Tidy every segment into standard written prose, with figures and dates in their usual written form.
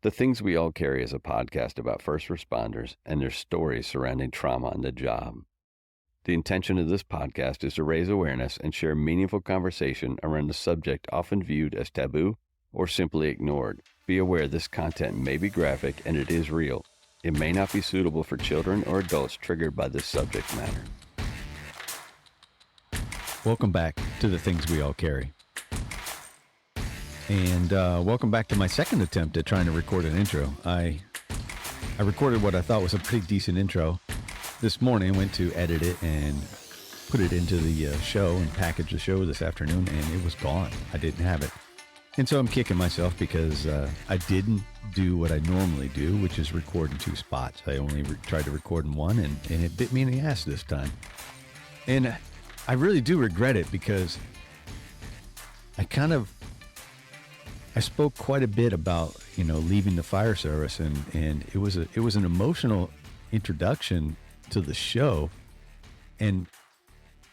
The Things We All Carry is a podcast about first responders and their stories surrounding trauma on the job. The intention of this podcast is to raise awareness and share meaningful conversation around a subject often viewed as taboo or simply ignored. Be aware this content may be graphic and it is real. It may not be suitable for children or adults triggered by this subject matter. Welcome back to The Things We All Carry. And welcome back to my second attempt at trying to record an intro. I recorded what I thought was a pretty decent intro this morning. I went to edit it and put it into the show and package the show this afternoon, and it was gone. I didn't have it. And so I'm kicking myself because I didn't do what I normally do, which is record in two spots. I only tried to record in one, and it bit me in the ass this time. And I really do regret it because I spoke quite a bit about, leaving the fire service, and it was an emotional introduction to the show, and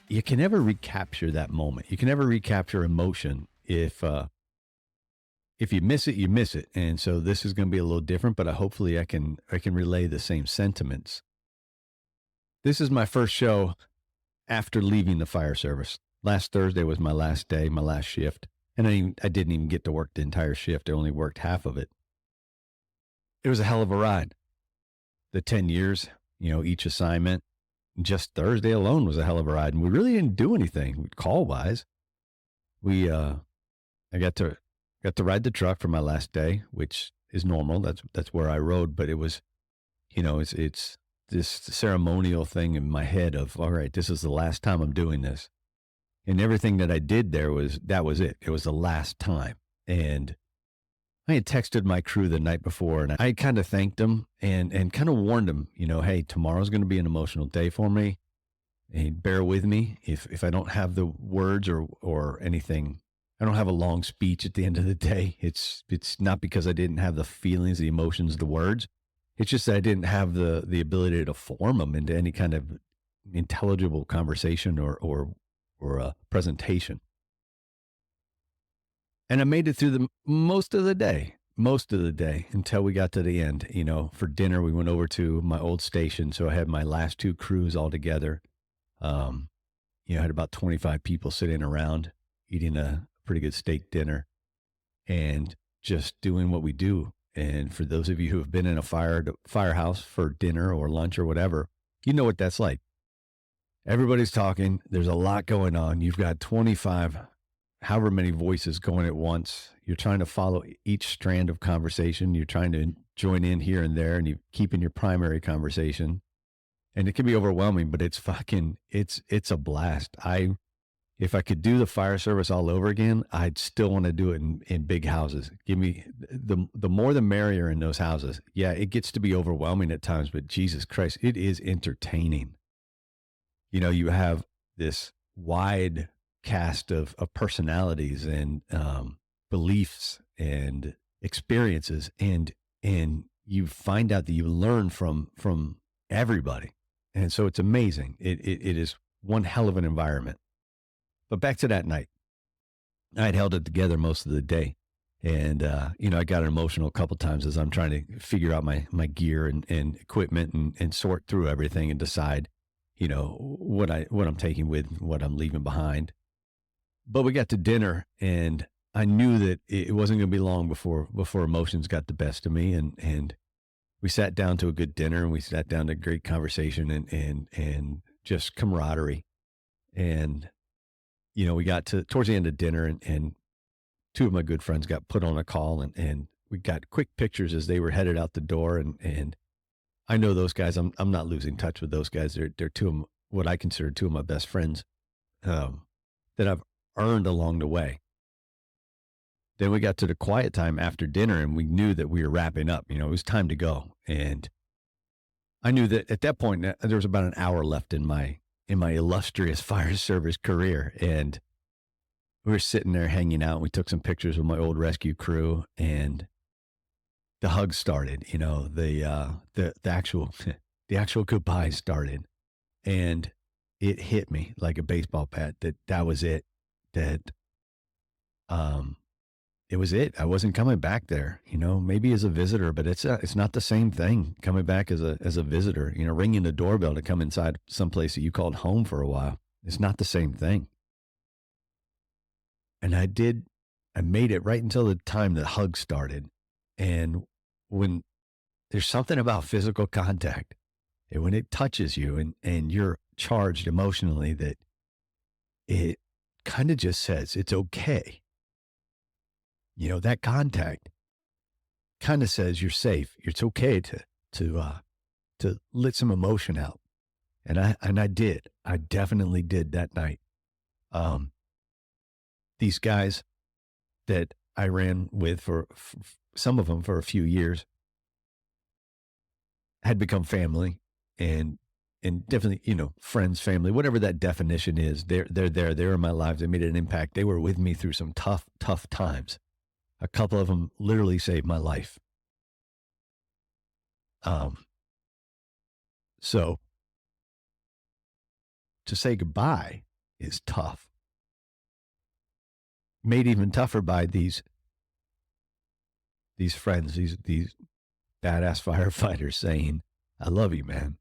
you can never recapture that moment. You can never recapture emotion. If you miss it, you miss it. And so this is going to be a little different, but hopefully I can relay the same sentiments. This is my first show after leaving the fire service. Last Thursday was my last day, my last shift. And I didn't even get to work the entire shift. I only worked half of it. It was a hell of a ride. The 10 years, each assignment, just Thursday alone was a hell of a ride. And we really didn't do anything call-wise. I got to ride the truck for my last day, which is normal. That's where I rode. But it was, it's this ceremonial thing in my head of, all right, this is the last time I'm doing this. And everything that I did there that was it. It was the last time. And I had texted my crew the night before, and I kind of thanked them and kind of warned them, hey, tomorrow's going to be an emotional day for me. And bear with me if I don't have the words or anything. I don't have a long speech at the end of the day. It's not because I didn't have the feelings, the emotions, the words. It's just that I didn't have the ability to form them into any kind of intelligible conversation or a presentation. And I made it through most of the day until we got to the end. For dinner, we went over to my old station. So I had my last two crews all together. I had about 25 people sitting around eating a pretty good steak dinner and just doing what we do. And for those of you who have been in a firehouse for dinner or lunch or whatever, you know what that's like. Everybody's talking. There's a lot going on. You've got 25, however many voices going at once. You're trying to follow each strand of conversation. You're trying to join in here and there, and you keep in your primary conversation. And it can be overwhelming, but it's a blast. If I could do the fire service all over again, I'd still want to do it in big houses. Give me the more the merrier in those houses. Yeah, it gets to be overwhelming at times, but Jesus Christ, it is entertaining. You have this wide cast of personalities and beliefs and experiences, and you find out that you learn from everybody. And so it's amazing. It is one hell of an environment. But back to that night, I had held it together most of the day. And, I got emotional a couple times as I'm trying to figure out my gear and equipment and sort through everything and decide, what I'm taking with, what I'm leaving behind. But we got to dinner, and I knew that it wasn't going to be long before emotions got the best of me. And we sat down to a good dinner, and we sat down to a great conversation and just camaraderie. And, we got towards the end of dinner, and two of my good friends got put on a call, and we got quick pictures as they were headed out the door. And I know those guys. I'm not losing touch with those guys. They're two of what I consider two of my best friends that I've earned along the way. Then we got to the quiet time after dinner, and we knew that we were wrapping up. It was time to go. And I knew that at that point there was about an hour left in my illustrious fire service career, and we were sitting there hanging out. And we took some pictures with my old rescue crew, and the hugs started. The actual goodbye started, and it hit me like a baseball bat that was it. That it was it. I wasn't coming back there, maybe as a visitor, but it's not the same thing coming back as a visitor, ringing the doorbell to come inside someplace that you called home for a while. It's not the same thing. And I made it right until the time the hug started. And when there's something about physical contact, and when it touches you and you're charged emotionally, that it kind of just says it's okay. That contact kind of says you're safe. It's okay to let some emotion out. And I did. I definitely did that night. These guys that I ran with for some of them for a few years had become family, and definitely, friends, family, whatever that definition is. They're there. They're in my lives. They made an impact. They were with me through some tough times. A couple of them literally saved my life. So to say goodbye is tough. Made even tougher by these friends, these badass firefighters saying, "I love you, man.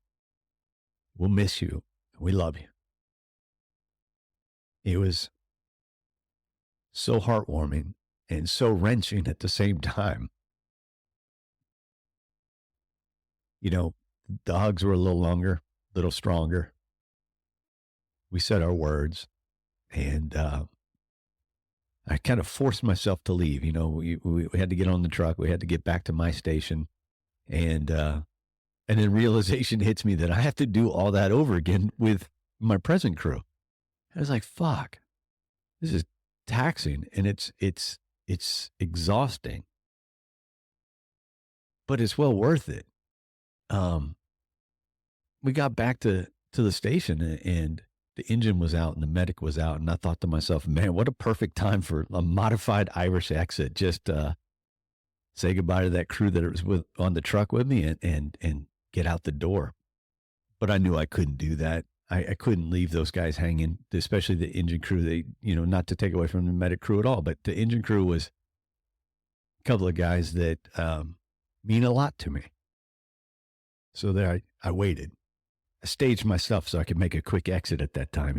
We'll miss you. We love you." It was so heartwarming and so wrenching at the same time. The hugs were a little longer, a little stronger. We said our words, and I kind of forced myself to leave. We had to get on the truck. We had to get back to my station, and then realization hits me that I have to do all that over again with my present crew. I was like, "Fuck, this is taxing, and it's exhausting, but it's well worth it." We got back to the station, and the engine was out and the medic was out. And I thought to myself, man, what a perfect time for a modified Irish exit. Just say goodbye to that crew that was on the truck with me and get out the door. But I knew I couldn't do that. I couldn't leave those guys hanging, especially the engine crew. They, not to take away from the medic crew at all, but the engine crew was a couple of guys that mean a lot to me. So there I waited. I staged my stuff so I could make a quick exit at that time,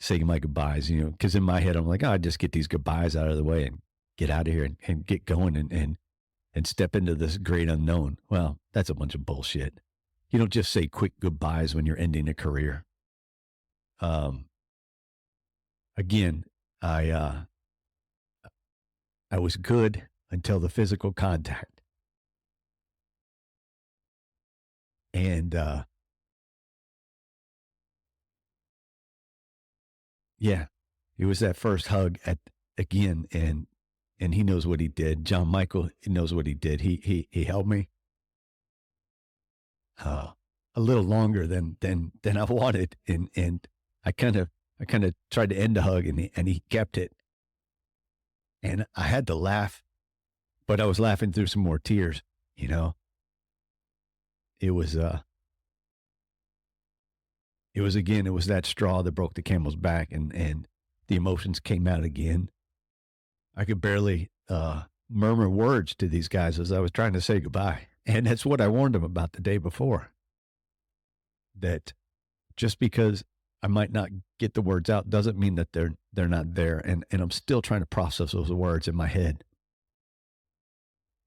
saying my goodbyes, because in my head, I'm like, I'd just get these goodbyes out of the way and get out of here and get going and step into this great unknown. Well, that's a bunch of bullshit. You don't just say quick goodbyes when you're ending a career. Again, I was good until the physical contact. And, yeah, it was that first hug again. And he knows what he did. John Michael knows what he did. He held me, a little longer than I wanted. And I kind of tried to end the hug, and he kept it. And I had to laugh, but I was laughing through some more tears, It was that straw that broke the camel's back, and the emotions came out again. I could barely murmur words to these guys as I was trying to say goodbye. And that's what I warned them about the day before. That just because I might not get the words out doesn't mean that they're not there. And I'm still trying to process those words in my head.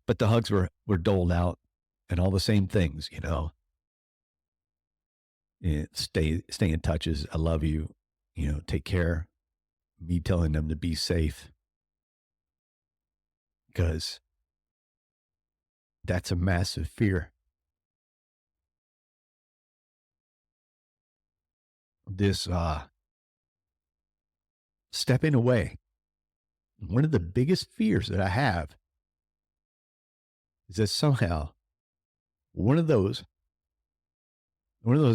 But the hugs were doled out, and all the same things, Stay in touch as I love you, take care. Me telling them to be safe, because that's a massive fear. This stepping away. One of the biggest fears that I have is that somehow one of those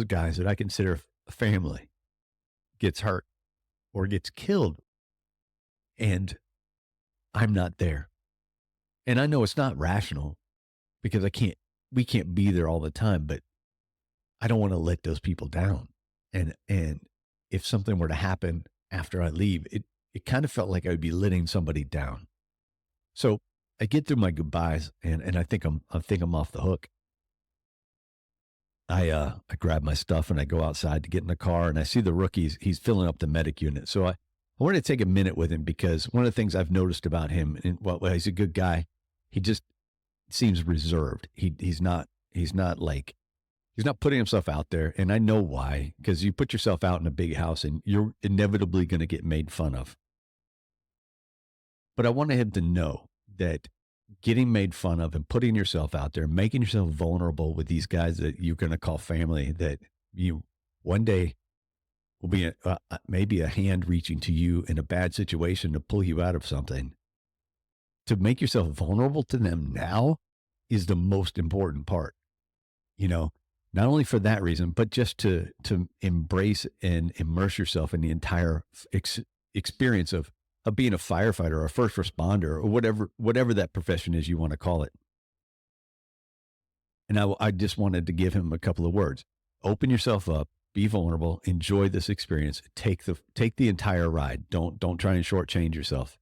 guys that I consider a family gets hurt or gets killed, and I'm not there. And I know it's not rational, because we can't be there all the time, but I don't want to let those people down. And if something were to happen after I leave, it kind of felt like I would be letting somebody down. So I get through my goodbyes and I think I'm off the hook. I grab my stuff and I go outside to get in the car and I see the rookies. He's filling up the medic unit. So I wanted to take a minute with him because one of the things I've noticed about him, and well, he's a good guy. He just seems reserved. He's not putting himself out there. And I know why, because you put yourself out in a big house and you're inevitably going to get made fun of. But I wanted him to know that getting made fun of and putting yourself out there, making yourself vulnerable with these guys that you're going to call family, that you one day will be maybe a hand reaching to you in a bad situation to pull you out of something. To make yourself vulnerable to them now is the most important part, not only for that reason, but just to embrace and immerse yourself in the entire experience of being a firefighter or a first responder or whatever that profession is you want to call it. And I just wanted to give him a couple of words. Open yourself up, be vulnerable, enjoy this experience, take the entire ride. Don't try and shortchange yourself.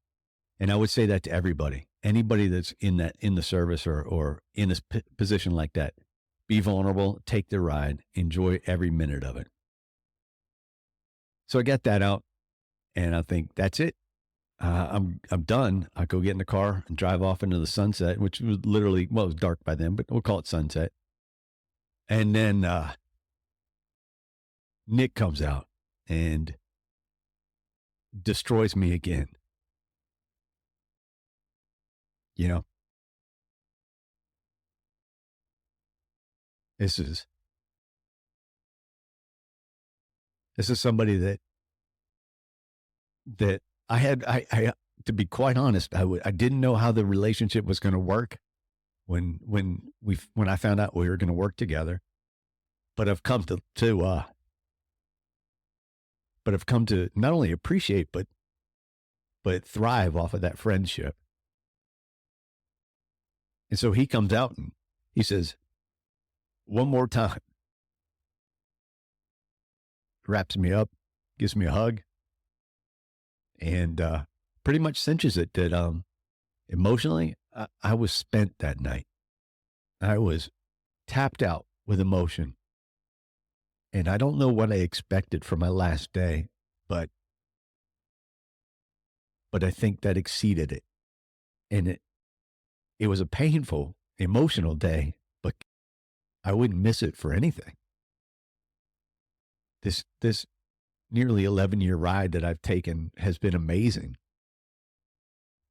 And I would say that to everybody, anybody that's in the service or in a position like that. Be vulnerable, take the ride, enjoy every minute of it. So I got that out and I think that's it. I'm done. I go get in the car and drive off into the sunset, which was literally, it was dark by then, but we'll call it sunset. And then Nick comes out and destroys me again. This is somebody that I to be quite honest, I didn't know how the relationship was going to work when I found out we were going to work together, but I've come to not only appreciate but thrive off of that friendship. And so he comes out and he says, one more time, wraps me up, gives me a hug, and pretty much cinches it that emotionally, I was spent that night. I was tapped out with emotion. And I don't know what I expected for my last day, but I think that exceeded it. And it was a painful, emotional day, but I wouldn't miss it for anything. This nearly 11-year ride that I've taken has been amazing.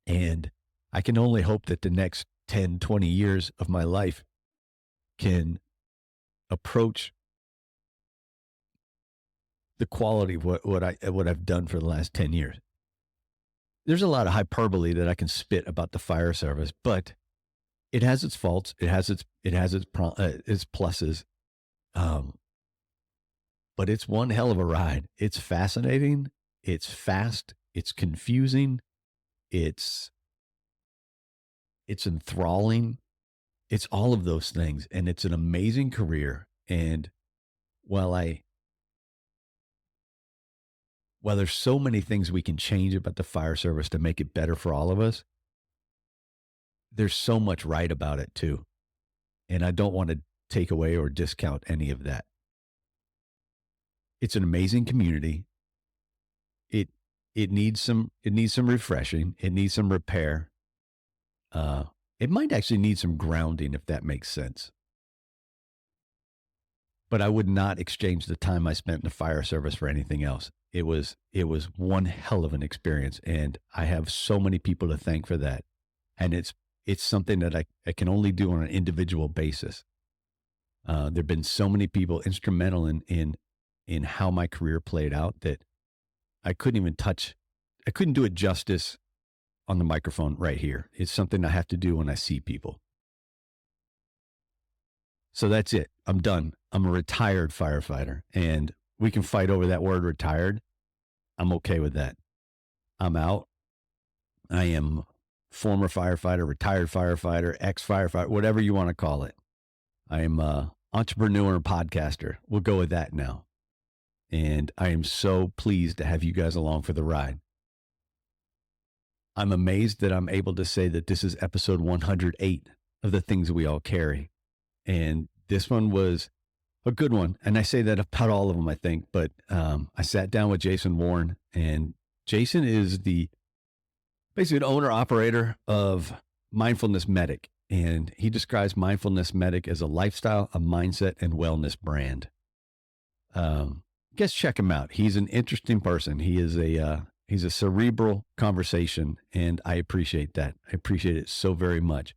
And I can only hope that the next 10, 20 years of my life can approach the quality of what I've done for the last 10 years. There's a lot of hyperbole that I can spit about the fire service, but it has its faults. It has its pluses. But it's one hell of a ride. It's fascinating. It's fast. It's confusing. It's enthralling. It's all of those things. And it's an amazing career. And while there's so many things we can change about the fire service to make it better for all of us, there's so much right about it too. And I don't want to take away or discount any of that. It's an amazing community. It needs some refreshing. It needs some repair. It might actually need some grounding, if that makes sense. But I would not exchange the time I spent in the fire service for anything else. It was one hell of an experience, and I have so many people to thank for that. And it's something that I can only do on an individual basis. There've been so many people instrumental in how my career played out that I couldn't do it justice on the microphone right here. It's something I have to do when I see people. So that's it. I'm done. I'm a retired firefighter, and we can fight over that word retired. I'm okay with that. I'm out. I am former firefighter, retired firefighter, ex-firefighter, whatever you want to call it. I am an entrepreneur and podcaster. We'll go with that now. And I am so pleased to have you guys along for the ride. I'm amazed that I'm able to say that this is episode 108 of the things we all carry. And this one was a good one. And I say that about all of them, I think. But I sat down with Jason Warren, and Jason is basically the owner operator of Mindfulness Medic. And he describes Mindfulness Medic as a lifestyle, a mindset, and wellness brand. Guess check him out. He's an interesting person. He's a cerebral conversation, and I appreciate that. I appreciate it so very much.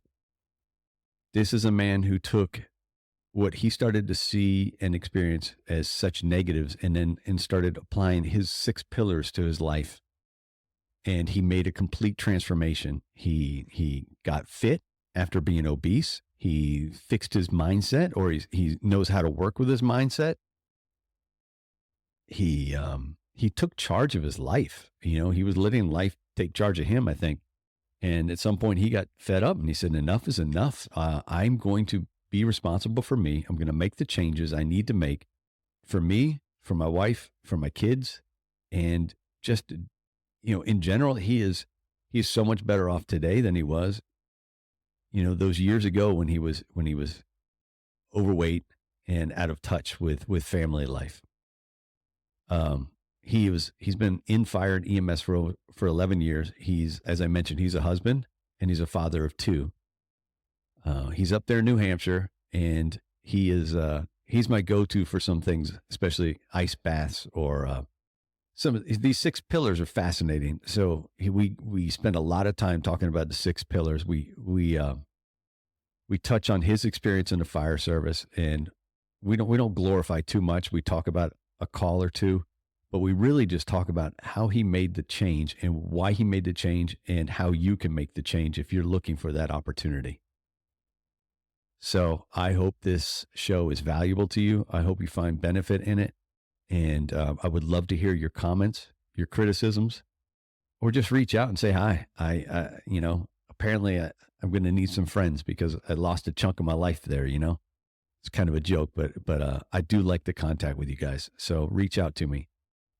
This is a man who took what he started to see and experience as such negatives and started applying his 6 pillars to his life. And he made a complete transformation. He got fit after being obese. He fixed his mindset, or he knows how to work with his mindset. He took charge of his life. He was letting life take charge of him, I think. And at some point he got fed up and he said, enough is enough. I'm going to be responsible for me. I'm going to make the changes I need to make for me, for my wife, for my kids. And just, in general, he's so much better off today than he was, those years ago when he was overweight and out of touch with family life. He's been in fire and EMS for 11 years. As I mentioned, he's a husband and he's a father of 2. He's up there in New Hampshire, and he's my go-to for some things, especially ice baths or, some of these 6 pillars are fascinating. So we spend a lot of time talking about the 6 pillars. We touch on his experience in the fire service, and we don't glorify too much. We talk about a call or two, but we really just talk about how he made the change and why he made the change and how you can make the change if you're looking for that opportunity. So I hope this show is valuable to you. I hope you find benefit in it. And I would love to hear your comments, your criticisms, or just reach out and say hi. Apparently I'm going to need some friends because I lost a chunk of my life there, It's kind of a joke, but I do like the contact with you guys. So reach out to me.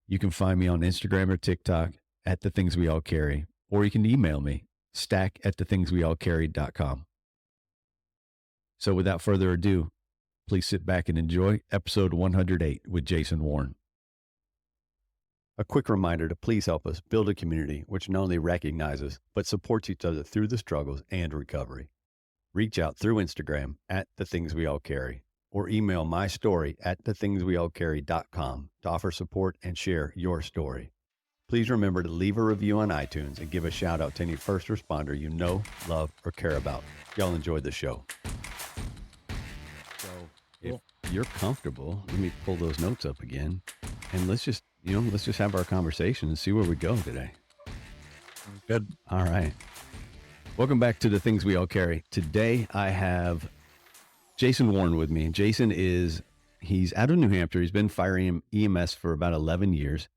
You can find me on Instagram or TikTok at The Things We All Carry, or you can email me, stack@thethingsweallcarry.com. So without further ado, please sit back and enjoy episode 108 with Jason Warren. A quick reminder to please help us build a community which not only recognizes, but supports each other through the struggles and recovery. Reach out through Instagram at The Things We All Carry, or email my story at thethingsweallcarry.com to offer support and share your story. Please remember to leave a review on iTunes and give a shout out to any first responder you know, love, or care about. Y'all enjoy the show. So if you're comfortable, let me pull those notes up again, and let's just have our conversation and see where we go today. Good. All right. Welcome back to The Things We All Carry. Today I have Jason Warren with me. Jason he's out of New Hampshire. He's been firing EMS for about 11 years.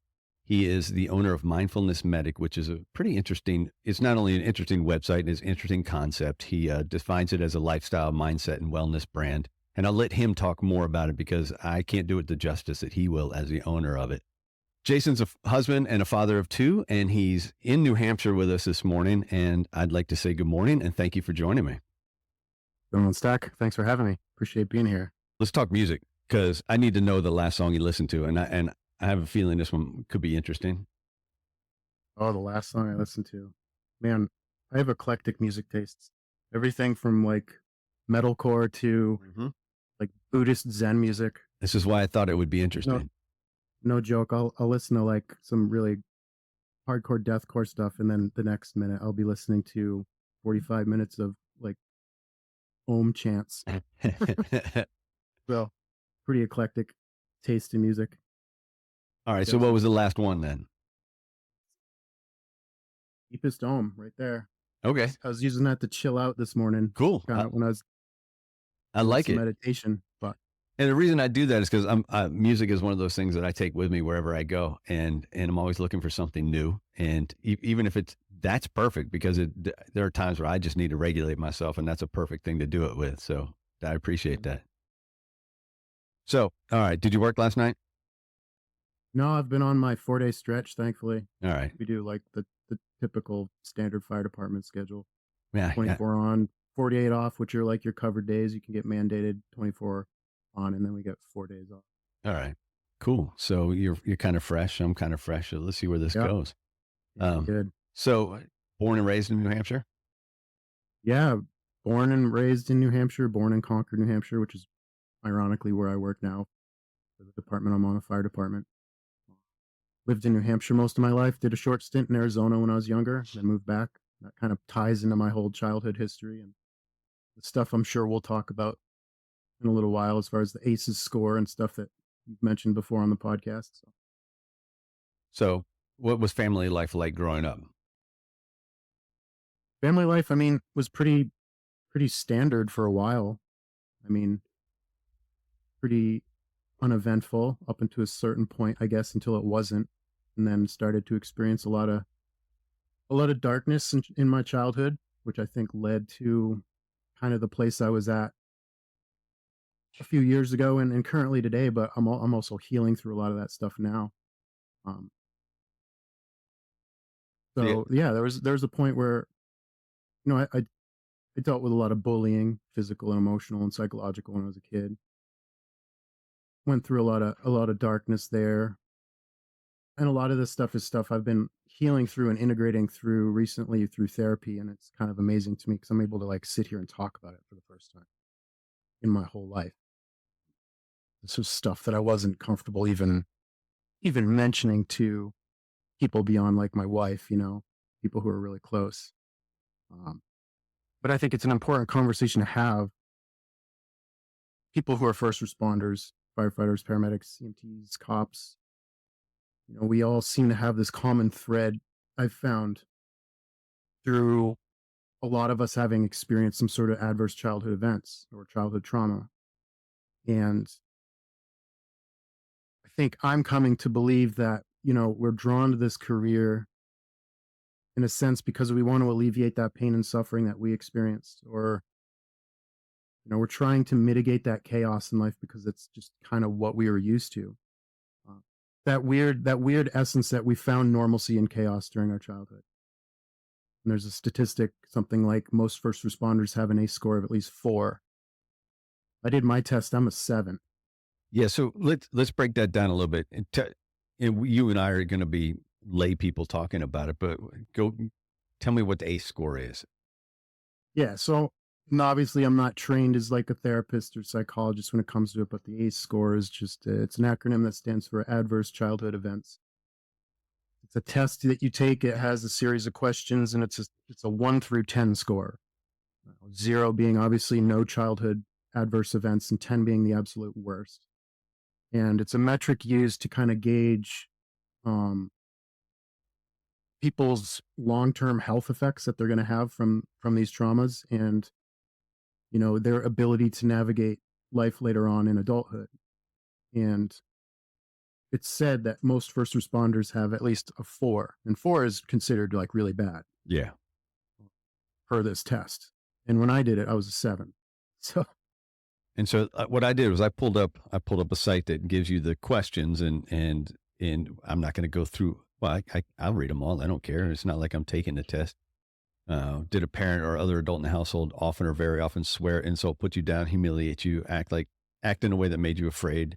He is the owner of Mindfulness Medic, which is a pretty interesting, it's not only an interesting website, it's an interesting concept. He defines it as a lifestyle, mindset, and wellness brand. And I'll let him talk more about it because I can't do it the justice that he will as the owner of it. Jason's a husband and a father of 2, and he's in New Hampshire with us this morning. And I'd like to say good morning and thank you for joining me. Going Stack, thanks for having me. Appreciate being here. Let's talk music because I need to know the last song you listened to, and I have a feeling this one could be interesting. Oh, the last song I listened to. Man, I have eclectic music tastes. Everything from like metalcore to like Buddhist Zen music. This is why I thought it would be interesting. No joke. I'll listen to like some really hardcore deathcore stuff, and then the next minute I'll be listening to 45 minutes of like Om chants. So pretty eclectic taste in music. All right. So what was the last one then? Deepest Om right there. Okay. I was using that to chill out this morning. Cool. When I was I like it. Meditation. And the reason I do that is because music is one of those things that I take with me wherever I go, and I'm always looking for something new. And even if that's perfect because there are times where I just need to regulate myself, and that's a perfect thing to do it with. So I appreciate that. So, all right. Did you work last night? No, I've been on my 4-day stretch, thankfully. All right. We do like the the typical standard fire department schedule. Yeah. 24 on, 48 off, which are like your covered days. You can get mandated 24 on, and then we get 4 days off. All right. Cool. So you're kind of fresh. I'm kind of fresh. So let's see where this Yeah. goes. Yeah, good. So born and raised in New Hampshire? Yeah, born and raised in New Hampshire, born in Concord, New Hampshire, which is ironically where I work now for the department I'm on, the fire department. Lived in New Hampshire most of my life, did a short stint in Arizona when I was younger, then moved back. That kind of ties into my whole childhood history and the stuff I'm sure we'll talk about in a little while as far as the ACEs score and stuff that you've mentioned before on the podcast. So what was family life like growing up? Family life, I mean, was pretty standard for a while. I mean, pretty uneventful up until a certain point, I guess, until it wasn't, and then started to experience a lot of darkness in my childhood, which I think led to kind of the place I was at a few years ago and currently today. But I'm also healing through a lot of that stuff now. So yeah, there was a point where, I dealt with a lot of bullying, physical and emotional and psychological when I was a kid. Went through a lot of darkness there. And a lot of this stuff is stuff I've been healing through and integrating through recently through therapy. And it's kind of amazing to me because I'm able to like sit here and talk about it for the first time in my whole life. This was stuff that I wasn't comfortable even mentioning to people beyond like my wife, people who are really close. But I think it's an important conversation to have. People who are first responders, firefighters, paramedics, EMTs, cops, we all seem to have this common thread I've found through a lot of us having experienced some sort of adverse childhood events or childhood trauma. And I think I'm coming to believe that, we're drawn to this career in a sense because we want to alleviate that pain and suffering that we experienced, or, we're trying to mitigate that chaos in life because it's just kind of what we were used to. That weird essence that we found normalcy in chaos during our childhood. And there's a statistic, something like most first responders have an ACE score of at least 4. I did my test, I'm a 7. Yeah. So let's break that down a little bit. And you and I are going to be lay people talking about it, but tell me what the ACE score is. Yeah. So obviously I'm not trained as like a therapist or psychologist when it comes to it, but the ACE score is just, it's an acronym that stands for Adverse Childhood Events. It's a test that you take. It has a series of questions and it's a 1 through 10 score. 0 being obviously no childhood adverse events and 10 being the absolute worst. And it's a metric used to kind of gauge people's long-term health effects that they're going to have from these traumas and, their ability to navigate life later on in adulthood. And it's said that most first responders have at least a 4, and 4 is considered like really bad. Yeah. Per this test. And when I did it, I was a 7. So what I did was I pulled up a site that gives you the questions and I'm not going to go through. Well, I'll read them all. I don't care. It's not like I'm taking the test. Did a parent or other adult in the household often or very often swear, insult, put you down, humiliate you, act in a way that made you afraid?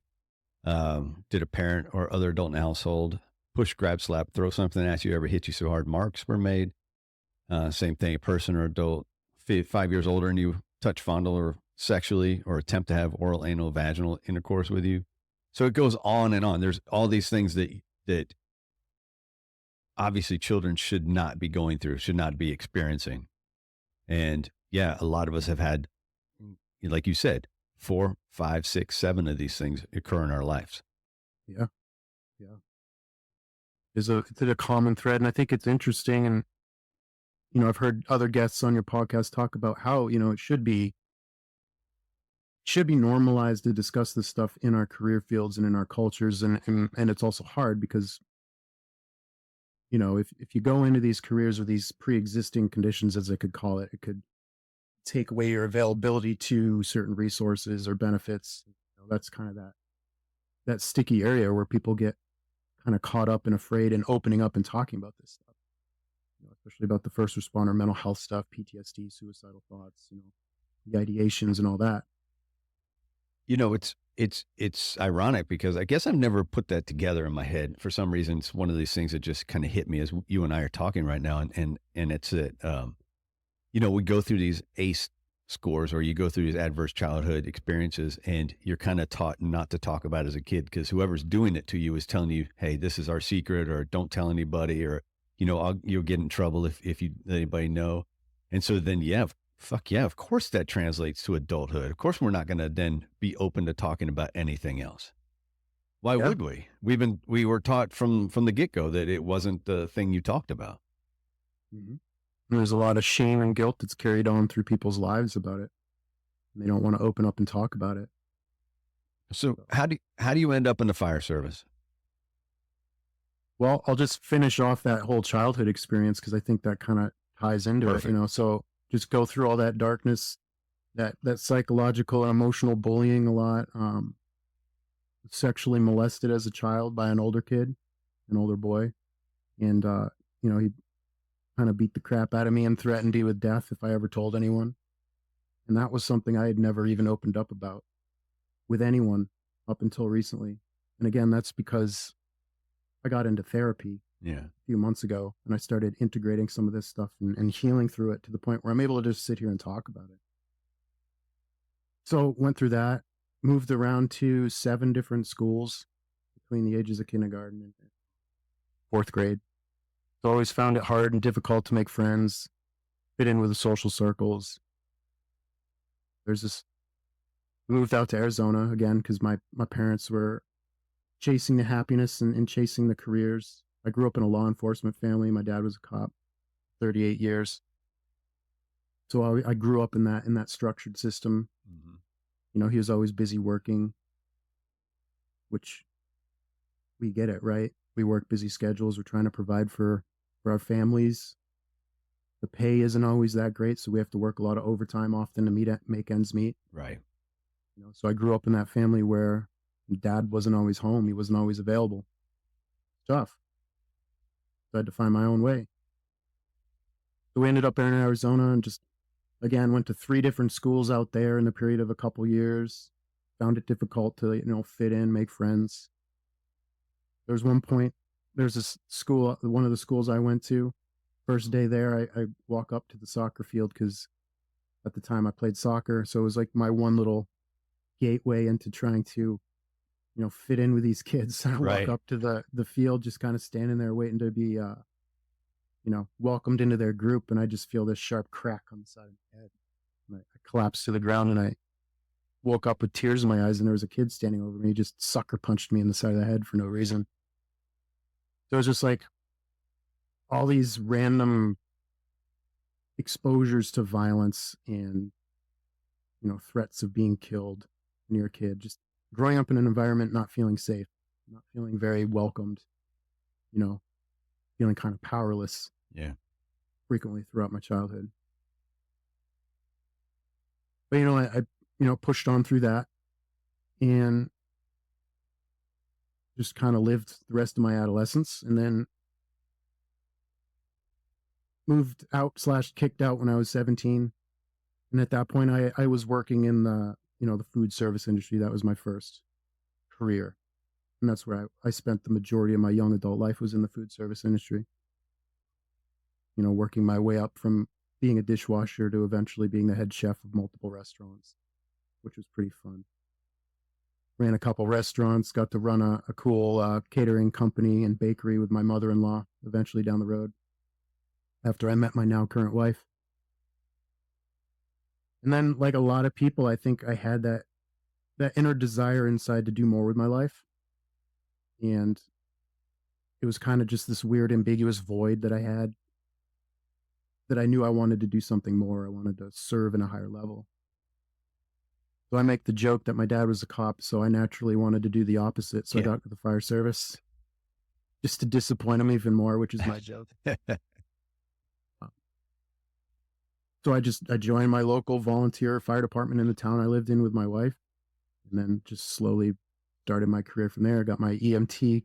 Did a parent or other adult in the household push, grab, slap, throw something at you, ever hit you so hard marks were made? Same thing, a person or adult 5 years older and you touch, fondle, or sexually or attempt to have oral, anal, vaginal intercourse with you. So it goes on and on. There's all these things that obviously children should not be going through, should not be experiencing. And yeah, a lot of us have had, like you said, 4, 5, 6, 7 of these things occur in our lives. Yeah. Yeah. It's a common thread. And I think it's interesting. And, I've heard other guests on your podcast talk about how, it should be normalized to discuss this stuff in our career fields and in our cultures. And it's also hard because, if you go into these careers with these pre-existing conditions, as I could call it, it could take away your availability to certain resources or benefits. That's kind of that sticky area where people get kind of caught up and afraid and opening up and talking about this stuff. especially about the first responder mental health stuff, PTSD, suicidal thoughts, the ideations and all that. It's ironic because I guess I've never put that together in my head. For some reason, it's one of these things that just kind of hit me as you and I are talking right now. And it's that, we go through these ACE scores, or you go through these adverse childhood experiences, and you're kind of taught not to talk about it as a kid because whoever's doing it to you is telling you, hey, this is our secret, or don't tell anybody, or, you'll get in trouble if you let anybody know. And so then, fuck yeah, of course that translates to adulthood. Of course we're not going to then be open to talking about anything else. Why Yeah. would we? We were taught from the get-go that it wasn't the thing you talked about. Mm-hmm. There's a lot of shame and guilt that's carried on through people's lives about it. And they don't want to open up and talk about it. So how do you end up in the fire service? Well, I'll just finish off that whole childhood experience because I think that kind of ties into Perfect. it, So just go through all that darkness, that psychological and emotional bullying a lot. Sexually molested as a child by an older kid, an older boy. And, he kind of beat the crap out of me and threatened me with death if I ever told anyone. And that was something I had never even opened up about with anyone up until recently. And again, that's because I got into therapy a few months ago, and I started integrating some of this stuff and healing through it to the point where I'm able to just sit here and talk about it. So went through that, moved around to 7 different schools between the ages of kindergarten and 4th grade. So always found it hard and difficult to make friends, fit in with the social circles. Moved out to Arizona again because my parents were chasing the happiness and chasing the careers. I grew up in a law enforcement family. My dad was a cop, 38 years. So I grew up in that structured system. Mm-hmm. He was always busy working, which we get it, right? We work busy schedules. We're trying to provide for our families. The pay isn't always that great, so we have to work a lot of overtime often to make ends meet. Right. So I grew up in that family where dad wasn't always home. He wasn't always available. Tough. So I had to find my own way. So we ended up in Arizona and just, again, went to 3 different schools out there in the period of a couple years. Found it difficult to, fit in, make friends. There was one point, there's this school, one of the schools I went to. First day there, I walk up to the soccer field because at the time I played soccer. So it was like my one little gateway into trying to, fit in with these kids. I walk up to the field, just kind of standing there waiting to be, welcomed into their group. And I just feel this sharp crack on the side of my head. And I collapsed to the ground and I woke up with tears in my eyes, and there was a kid standing over me. He just sucker punched me in the side of the head for no reason. So it was just like all these random exposures to violence and, threats of being killed when you're a kid, just growing up in an environment, not feeling safe, not feeling very welcomed, feeling kind of powerless. Yeah. Frequently throughout my childhood. But, I pushed on through that and just kind of lived the rest of my adolescence, and then moved out / kicked out when I was 17. And at that point I was working in the food service industry. That was my first career. And that's where I spent the majority of my young adult life, was in the food service industry. Working my way up from being a dishwasher to eventually being the head chef of multiple restaurants, which was pretty fun. Ran a couple restaurants, got to run a cool catering company and bakery with my mother-in-law eventually down the road after I met my now current wife. And then, like a lot of people, I think I had that inner desire inside to do more with my life. And it was kind of just this weird, ambiguous void that I had, that I knew I wanted to do something more. I wanted to serve in a higher level. So I make the joke that my dad was a cop, so I naturally wanted to do the opposite. So I got to the fire service just to disappoint him even more, which is my joke. So I joined my local volunteer fire department in the town I lived in with my wife, and then just slowly started my career from there. I got my EMT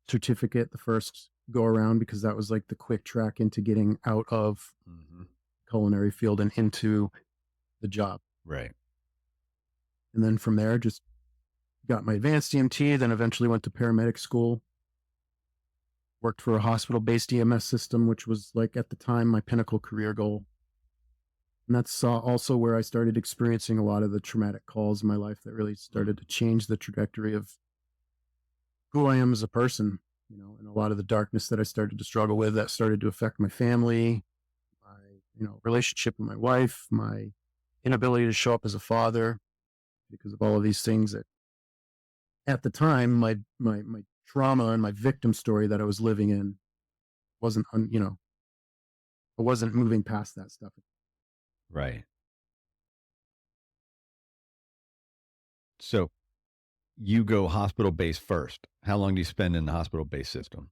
certificate, the first go around because that was like the quick track into getting out of Mm-hmm. culinary field and into the job. Right. And then from there, just got my advanced EMT, then eventually went to paramedic school, worked for a hospital-based EMS system, which was like at the time my pinnacle career goal. And that's also where I started experiencing a lot of the traumatic calls in my life that really started to change the trajectory of who I am as a person, and a lot of the darkness that I started to struggle with that started to affect my family, my, relationship with my wife, my inability to show up as a father because of all of these things that at the time, my trauma and my victim story that I was living in wasn't, I wasn't moving past that stuff. Right. So you go hospital based first. How long do you spend in the hospital based system?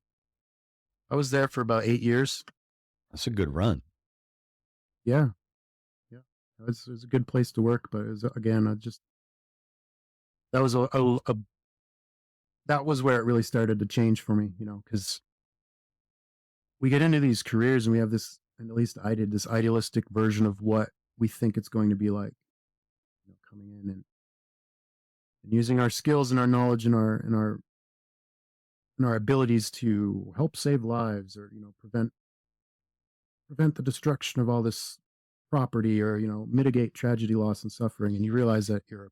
I was there for about 8 years. That's a good run. Yeah. Yeah. It was a good place to work, but it was, again, that was that was where it really started to change for me, because we get into these careers and we have this, and at least I did, this idealistic version of what we think it's going to be like, coming in and using our skills and our knowledge and our abilities to help save lives, or prevent the destruction of all this property, or mitigate tragedy, loss, and suffering. And you realize that you're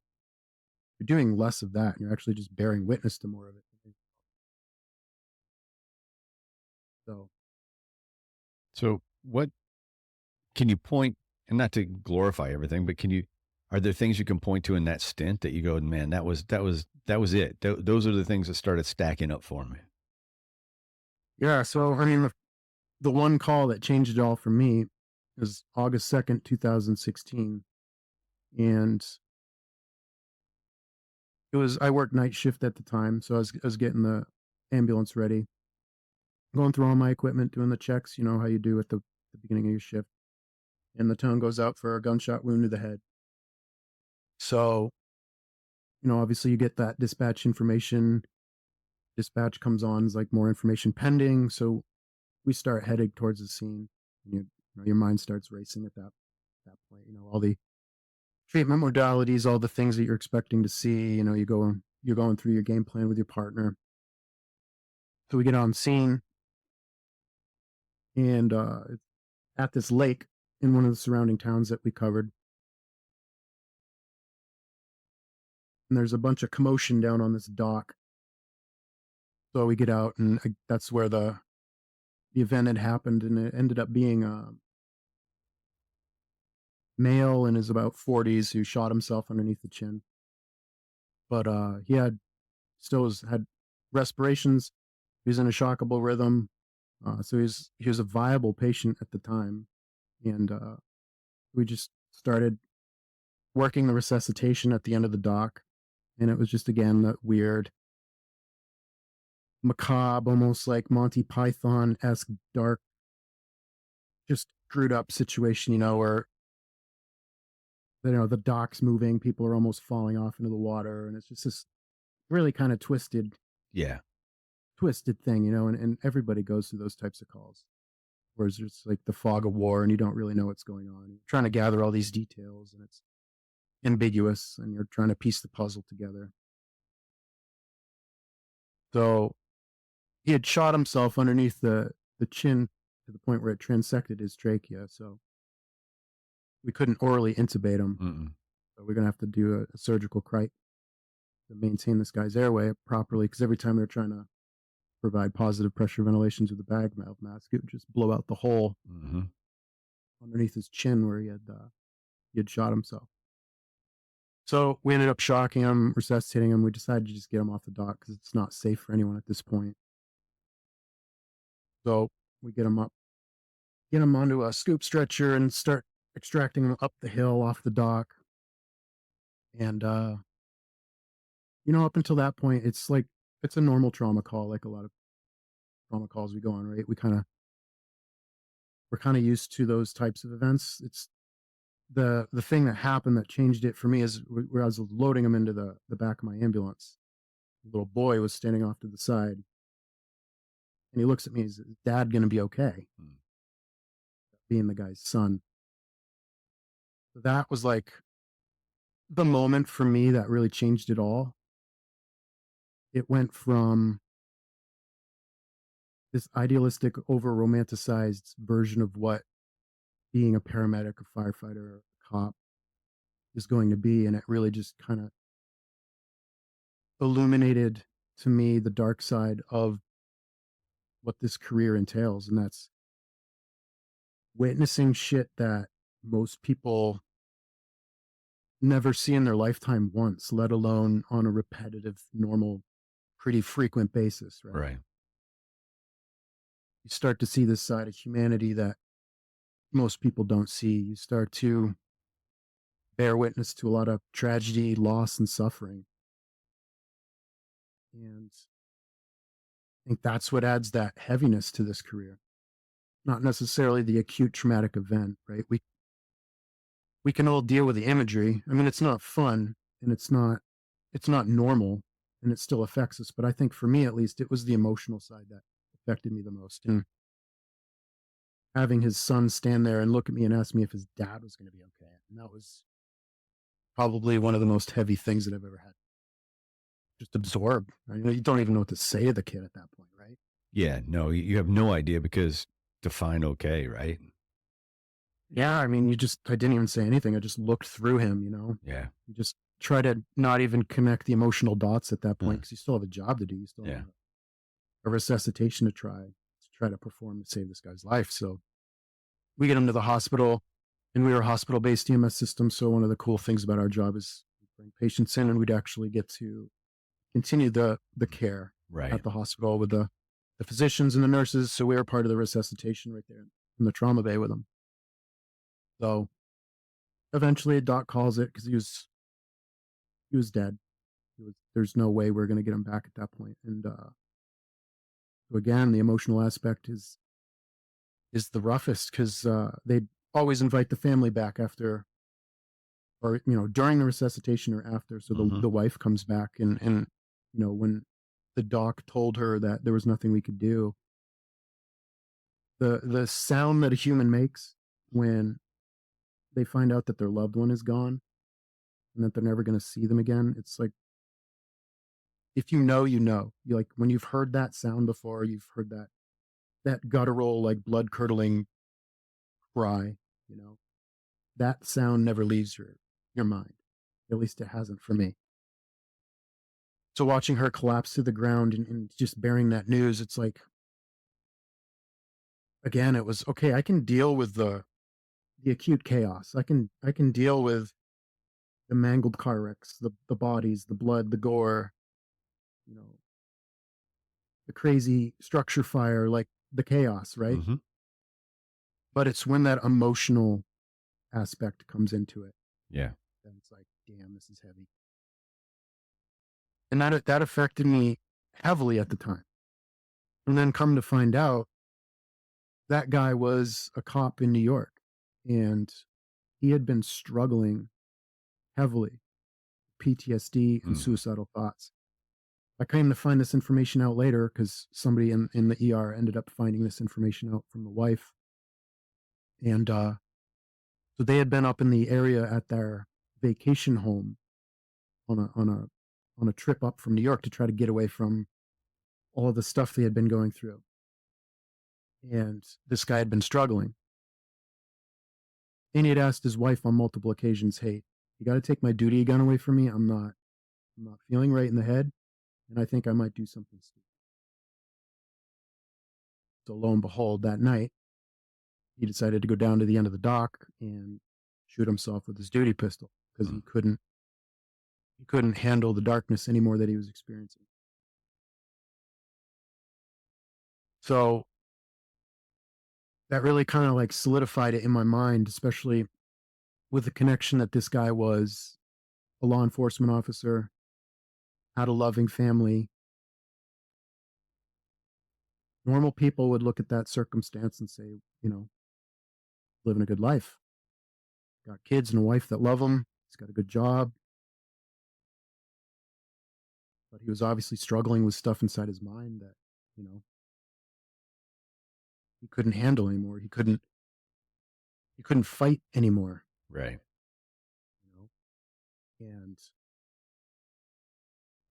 doing less of that, and you're actually just bearing witness to more of it. So So what can you point, and not to glorify everything, but are there things you can point to in that stint that you go, man, that was it. Those are the things that started stacking up for me. yeah, so I mean, the one call that changed it all for me was August 2nd, 2016, and I worked night shift at the time, so I was getting the ambulance ready, going through all my equipment, doing the checks, how you do at the beginning of your shift. And the tone goes out for a gunshot wound to the head. So, obviously you get that dispatch information. Dispatch comes on, is like more information pending. So we start heading towards the scene. And your mind starts racing at that point. All the treatment modalities, all the things that you're expecting to see. You're going through your game plan with your partner. So we get on scene, and it's at this lake in one of the surrounding towns that we covered. And there's a bunch of commotion down on this dock. So we get out, and that's where the event had happened, and it ended up being a male in his about 40s who shot himself underneath the chin. But he had had respirations. He was in a shockable rhythm. So he was a viable patient at the time. And we just started working the resuscitation at the end of the dock. And it was just, again, that weird, macabre, almost like Monty Python-esque, dark, just screwed up situation, where the dock's moving, people are almost falling off into the water, and it's just this really kind of twisted thing, and everybody goes through those types of calls, whereas it's like the fog of war and you don't really know what's going on. You're trying to gather all these details, and it's ambiguous, and you're trying to piece the puzzle together. So he had shot himself underneath the chin to the point where it transected his trachea. So we couldn't orally intubate him. Mm-mm. So we're going to have to do a surgical crite to maintain this guy's airway properly. Because every time we were trying to provide positive pressure ventilations with the bag valve mask, it would just blow out the hole underneath his chin where he had shot himself. So we ended up shocking him, resuscitating him. We decided to just get him off the dock because it's not safe for anyone at this point. So we get him onto a scoop stretcher and start extracting him up the hill off the dock. And, up until that point, it's a normal trauma call, like a lot of trauma calls we go on, right? We're kind of used to those types of events. It's the thing that happened that changed it for me is where I was loading him into the back of my ambulance. The little boy was standing off to the side, And he looks at me, is dad going to be okay? Mm. Being the guy's son. That was like the moment for me that really changed it all. It went from this idealistic, over romanticized version of what being a paramedic, a firefighter, or a cop is going to be. And it really just kind of illuminated to me the dark side of what this career entails. And that's witnessing shit that most people never see in their lifetime once, let alone on a repetitive, normal, pretty frequent basis, right? Right. You start to see this side of humanity that most people don't see. You start to bear witness to a lot of tragedy, loss, and suffering. And I think that's what adds that heaviness to this career. Not necessarily the acute traumatic event, right? We can all deal with the imagery. I mean, it's not fun and it's not normal, and it still affects us. But I think for me, at least, it was the emotional side that affected me the most. And having his son stand there and look at me and ask me if his dad was going to be okay. And that was probably one of the most heavy things that I've ever had. Just absorb. You don't even know what to say to the kid at that point, right? Yeah. No, you have no idea, because define okay, right? Yeah, I mean, I didn't even say anything. I just looked through him, Yeah. You just try to not even connect the emotional dots at that point, because you still have a job to do. You still have a resuscitation to try to perform to save this guy's life. So we get him to the hospital, and we were a hospital-based EMS system. So one of the cool things about our job is we bring patients in, and we'd actually get to continue the care Right. at the hospital with the physicians and the nurses. So we were part of the resuscitation right there in the trauma bay with them. So eventually a doc calls it, because he was dead. There's no way we're going to get him back at that point. And so again, the emotional aspect is the roughest, because they always invite the family back after, or during the resuscitation or after. So the wife comes back, and when the doc told her that there was nothing we could do, the sound that a human makes when they find out that their loved one is gone and that they're never going to see them again, it's like, if you like, when you've heard that sound before, you've heard that guttural, like blood curdling cry, that sound never leaves your mind. At least it hasn't for me. So watching her collapse to the ground and just bearing that news, it's like, again, it was okay. I can deal with the acute chaos. I can deal with the mangled car wrecks, the bodies, the blood, the gore, the crazy structure fire, like the chaos, right? Mm-hmm. But it's when that emotional aspect comes into it, Yeah. and it's like, damn, this is heavy. And that affected me heavily at the time. And then come to find out, that guy was a cop in New York, and he had been struggling heavily, PTSD and suicidal thoughts. I came to find this information out later, because somebody in the ER ended up finding this information out from the wife. And so they had been up in the area at their vacation home on a trip up from New York to try to get away from all of the stuff they had been going through. And this guy had been struggling. And he had asked his wife on multiple occasions, "Hey, you got to take my duty gun away from me. I'm not feeling right in the head, and I think I might do something stupid." So lo and behold, that night, he decided to go down to the end of the dock and shoot himself with his duty pistol, because he couldn't handle the darkness anymore that he was experiencing. So that really kind of like solidified it in my mind, especially with the connection that this guy was a law enforcement officer, had a loving family. Normal people would look at that circumstance and say, living a good life. Got kids and a wife that love him. He's got a good job. But he was obviously struggling with stuff inside his mind that, He couldn't handle anymore. He couldn't fight anymore. Right. You know? And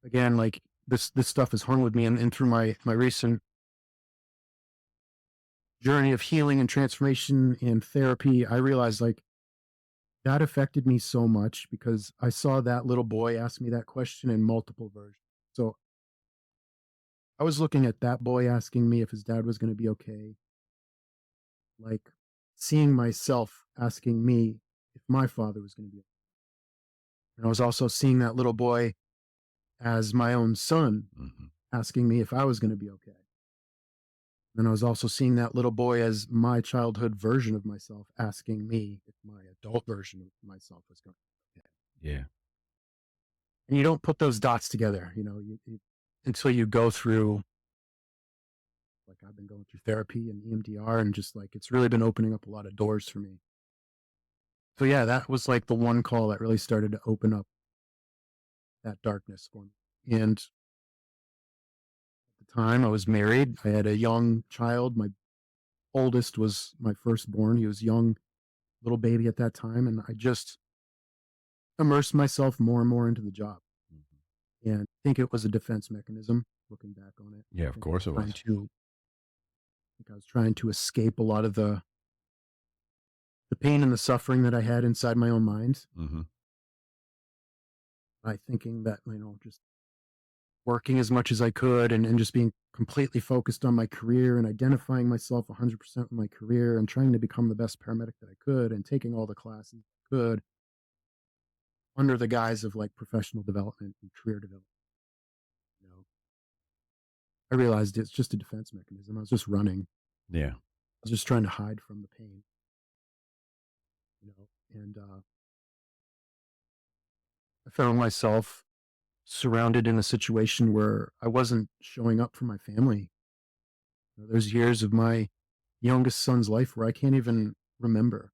again, like this stuff has hung with me, and through my recent journey of healing and transformation and therapy, I realized like that affected me so much because I saw that little boy ask me that question in multiple versions. So I was looking at that boy asking me if his dad was going to be okay, like seeing myself asking me if my father was going to be okay. And I was also seeing that little boy as my own son Mm-hmm. asking me if I was going to be okay. And I was also seeing that little boy as my childhood version of myself asking me if my adult version of myself was going to be okay. Yeah. And you don't put those dots together, until you go through, like I've been going through therapy and EMDR, and just like it's really been opening up a lot of doors for me. So yeah, that was like the one call that really started to open up that darkness for me. And at the time I was married, I had a young child. My oldest was my firstborn. He was young, little baby at that time. And I just immersed myself more and more into the job. Mm-hmm. And I think it was a defense mechanism looking back on it. Yeah, of course it was. I think I was trying to escape a lot of the pain and the suffering that I had inside my own mind Mm-hmm. by thinking that, just working as much as I could and just being completely focused on my career and identifying myself 100% with my career and trying to become the best paramedic that I could and taking all the classes I could under the guise of like professional development and career development. You know, I realized it's just a defense mechanism. I was just running. Yeah. I was just trying to hide from the pain, and I found myself surrounded in a situation where I wasn't showing up for my family. There's years of my youngest son's life where I can't even remember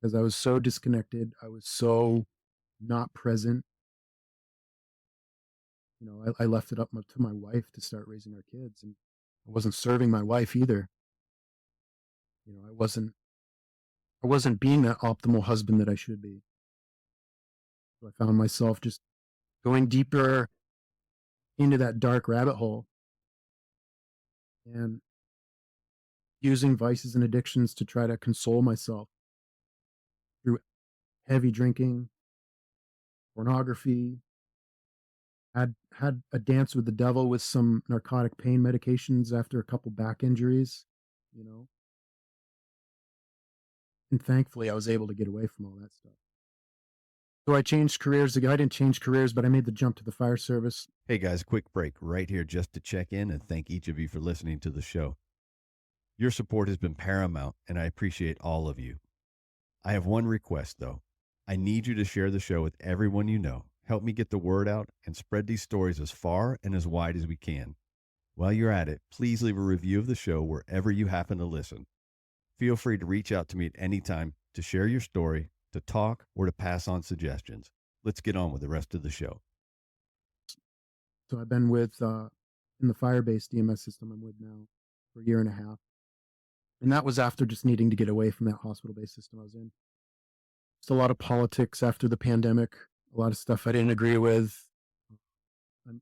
because I was so disconnected. I was so not present. I left it up to my wife to start raising our kids, and I wasn't serving my wife either. I wasn't being that optimal husband that I should be. So I found myself just going deeper into that dark rabbit hole and using vices and addictions to try to console myself through heavy drinking, pornography, had a dance with the devil with some narcotic pain medications after a couple back injuries, you know. And thankfully I was able to get away from all that stuff. So I changed careers. I didn't change careers, but I made the jump to the fire service. Hey guys, quick break right here just to check in and thank each of you for listening to the show. Your support has been paramount, and I appreciate all of you. I have one request, though. I need you to share the show with everyone you know. Help me get the word out and spread these stories as far and as wide as we can. While you're at it, please leave a review of the show wherever you happen to listen. Feel free to reach out to me at any time to share your story, to talk, or to pass on suggestions. Let's get on with the rest of the show. So I've been with in the fire-based EMS system I'm with now for a year and a half. And that was after just needing to get away from that hospital-based system I was in. Just a lot of politics after the pandemic, a lot of stuff I didn't agree with.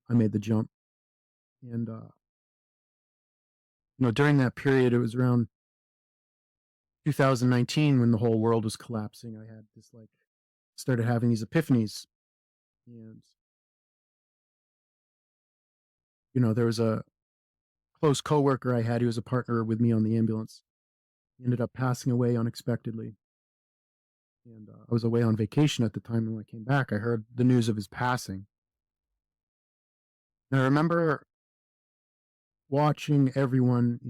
I made the jump. And, during that period, it was around 2019 when the whole world was collapsing. I had this started having these epiphanies. And, there was a close coworker I had who was a partner with me on the ambulance. He ended up passing away unexpectedly. And I was away on vacation at the time. And when I came back, I heard the news of his passing. And I remember watching everyone,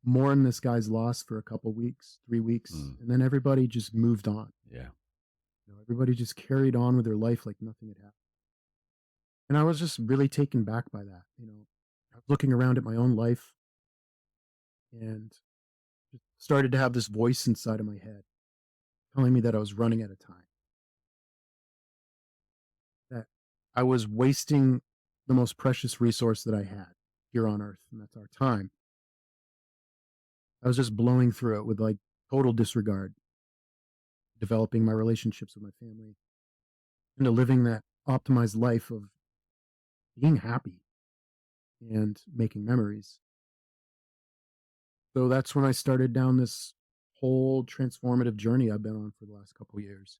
mourn this guy's loss for a couple weeks, 3 weeks, and then everybody just moved on. Yeah. Everybody just carried on with their life like nothing had happened. And I was just really taken back by that. I was looking around at my own life and just started to have this voice inside of my head telling me that I was running out of time, that I was wasting the most precious resource that I had here on earth, and that's our time. I was just blowing through it with like total disregard, developing my relationships with my family, into living that optimized life of being happy and making memories. So that's when I started down this whole transformative journey I've been on for the last couple years.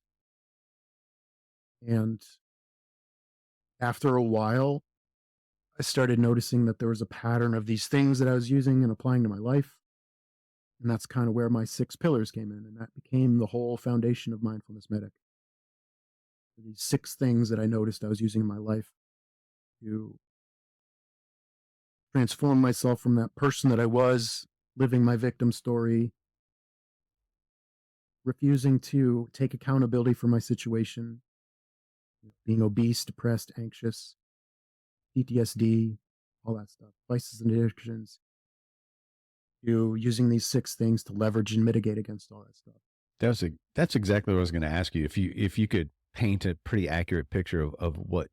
And after a while, I started noticing that there was a pattern of these things that I was using and applying to my life. And that's kind of where my 6 pillars came in. And that became the whole foundation of Mindfulness Medic. These 6 things that I noticed I was using in my life to transform myself from that person that I was, living my victim story, refusing to take accountability for my situation, being obese, depressed, anxious, PTSD, all that stuff, vices and addictions, to using these 6 things to leverage and mitigate against all that stuff. That's exactly what I was going to ask you. If you could paint a pretty accurate picture of what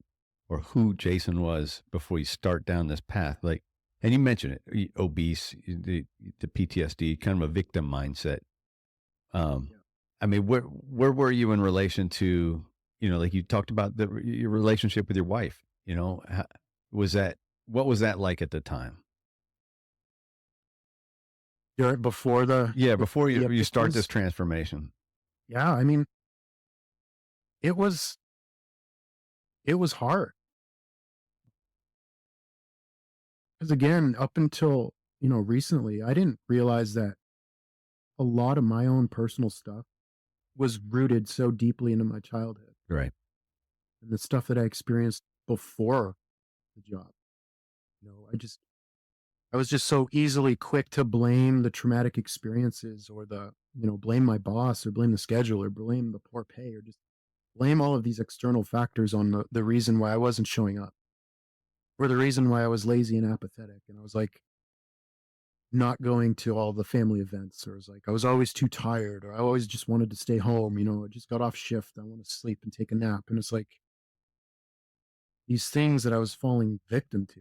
or who Jason was before you start down this path, like, and you mentioned it, obese, the PTSD, kind of a victim mindset. Yeah. I mean, where were you in relation to, like you talked about your relationship with your wife? What was that like at the time? Before Yeah, before the you start epiphanies? this transformation. Yeah, I mean, it was hard. Because again, up until, recently, I didn't realize that a lot of my own personal stuff was rooted so deeply into my childhood Right. and the stuff that I experienced before the job. I was just so easily quick to blame the traumatic experiences or blame my boss or blame the schedule or blame the poor pay or just blame all of these external factors on the reason why I wasn't showing up or the reason why I was lazy and apathetic. And I was like not going to all the family events, or it was like I was always too tired, or I always just wanted to stay home. I just got off shift. I want to sleep and take a nap. And it's like these things that I was falling victim to.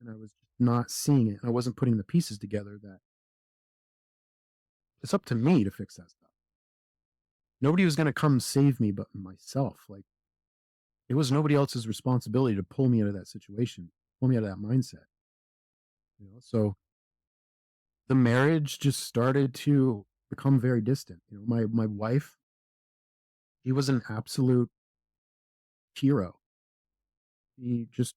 And I was just not seeing it. I wasn't putting the pieces together that it's up to me to fix that stuff. Nobody was going to come save me but myself. Like it was nobody else's responsibility to pull me out of that situation, pull me out of that mindset. So the marriage just started to become very distant. My wife, he was an absolute hero. He just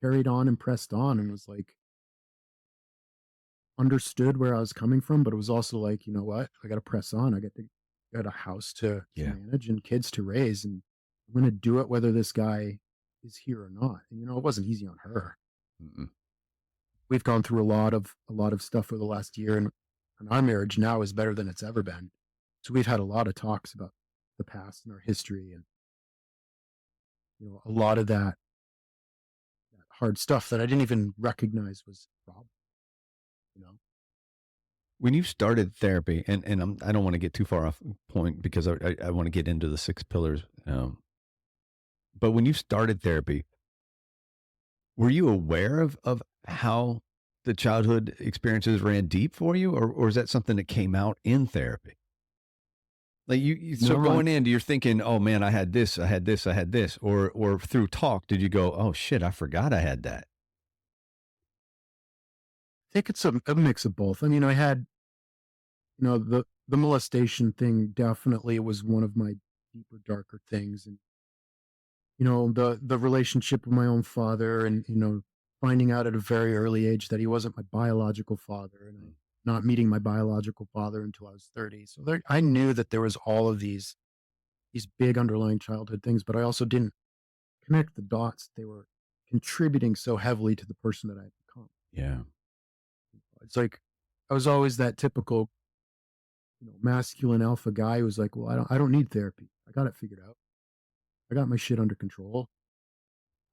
carried on and pressed on and was like understood where I was coming from, but it was also like, you know what? I got to press on. Got a house to Yeah. manage and kids to raise, and I'm going to do it whether this guy is here or not. And it wasn't easy on her. Mm-mm. We've gone through a lot of stuff for the last year, and our marriage now is better than it's ever been. So we've had a lot of talks about the past and our history, and a lot of that hard stuff that I didn't even recognize was a problem. When you started therapy, and I don't want to get too far off point because I want to get into the 6 pillars. But when you started therapy, were you aware of how the childhood experiences ran deep for you, or is that something that came out in therapy? Like so No, going in, you're thinking, oh man, I had this, I had this, I had this, or through talk, did you go, oh shit, I forgot I had that? I think it's a mix of both. I mean, I had, the molestation thing definitely was one of my deeper, darker things. And, the relationship with my own father and, finding out at a very early age that he wasn't my biological father and not meeting my biological father until I was 30. So I knew that there was all of these big underlying childhood things, but I also didn't connect the dots. They were contributing so heavily to the person that I had become. Yeah. It's like I was always that typical, masculine alpha guy who was like, well, I don't need therapy. I got it figured out. I got my shit under control.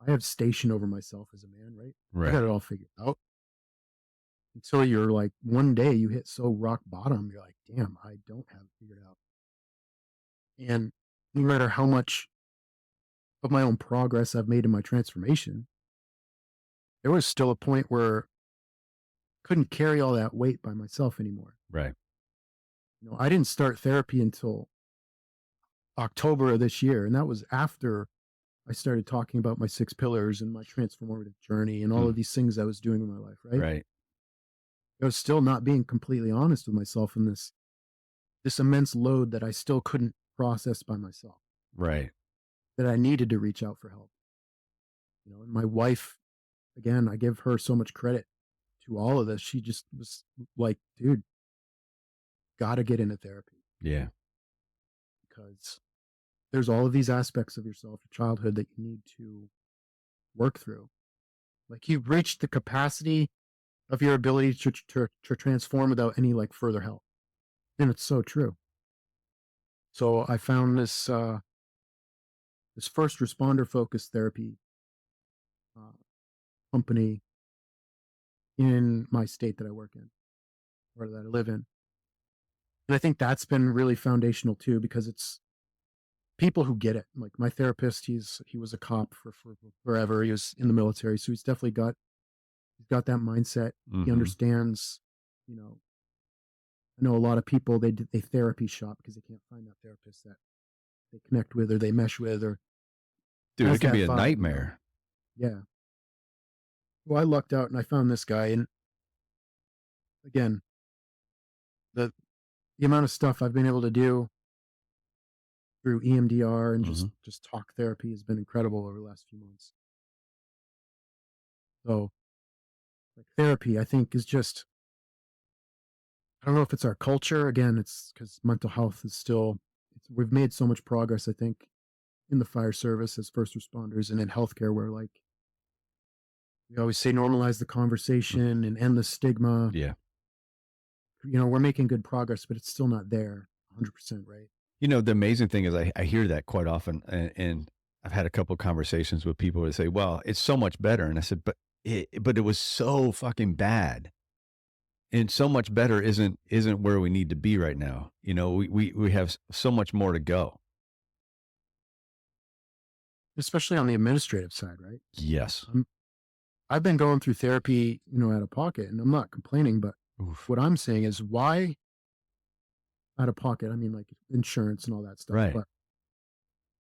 I have station over myself as a man, right? I got it all figured out. Until you're like, one day you hit so rock bottom, you're like, damn, I don't have it figured out. And no matter how much of my own progress I've made in my transformation, there was still a point where couldn't carry all that weight by myself anymore. Right. I didn't start therapy until October of this year, and that was after I started talking about my 6 pillars and my transformative journey and all of these things I was doing in my life, right? Right. I was still not being completely honest with myself in this immense load that I still couldn't process by myself, Right. that I needed to reach out for help. And my wife, again, I give her so much credit to all of this. She just was like, dude, got to get into therapy. Yeah. Because there's all of these aspects of yourself, your childhood, that you need to work through. Like, you've reached the capacity of your ability to transform without any like further help. And it's so true. So I found this this first responder focused therapy company in my state that I work in, or that I live in. And I think that's been really foundational too, because it's people who get it. Like my therapist, he was a cop for forever. He was in the military, so he's definitely got that mindset. He understands. I know a lot of people, they therapy shop because they can't find that therapist that they connect with or they mesh with, or dude, has it can that be a vibe, nightmare. Yeah. Well, I lucked out and I found this guy, and again, the amount of stuff I've been able to do through EMDR and just talk therapy has been incredible over the last few months. So, like, therapy, I think, is just, I don't know if it's our culture. Again, it's because mental health is still, we've made so much progress, I think, in the fire service as first responders and in healthcare, where like we always say normalize the conversation and end the stigma. Yeah. We're making good progress, but it's still not there 100%, right? The amazing thing is I hear that quite often, and I've had a couple of conversations with people that say, well, it's so much better. And I said, but it was so fucking bad. And so much better isn't where we need to be right now. We have so much more to go. Especially on the administrative side, right? Yes. I've been going through therapy, out of pocket, and I'm not complaining, but what I'm saying is, why out of pocket? I mean, like insurance and all that stuff, right? But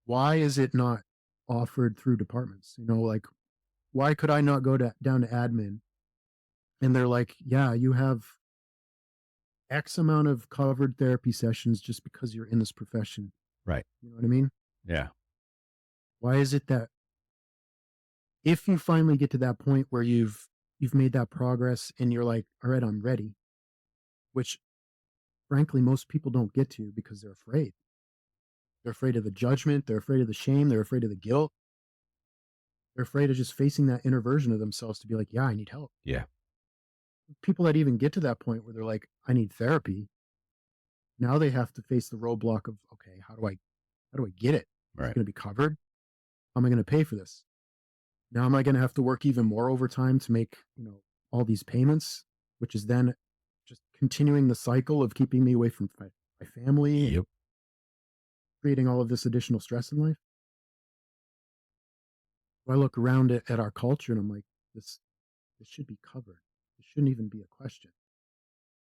why is it not offered through departments? Like, why could I not go down to admin and they're like, yeah, you have X amount of covered therapy sessions just because you're in this profession, right? You know what I mean? Yeah. Why is it that if you finally get to that point where you've made that progress and you're like, all right, I'm ready, which frankly most people don't get to because they're afraid. They're afraid of the judgment, they're afraid of the shame, they're afraid of the guilt. They're afraid of just facing that inner version of themselves to be like, yeah, I need help. Yeah. People that even get to that point where they're like, I need therapy, now they have to face the roadblock of, okay, how do I get it? Right. Is it going to be covered? How am I going to pay for this? Now, am I going to have to work even more overtime to make, all these payments, which is then just continuing the cycle of keeping me away from my family, Yep. creating all of this additional stress in life? I look around at our culture and I'm like, this should be covered. It shouldn't even be a question.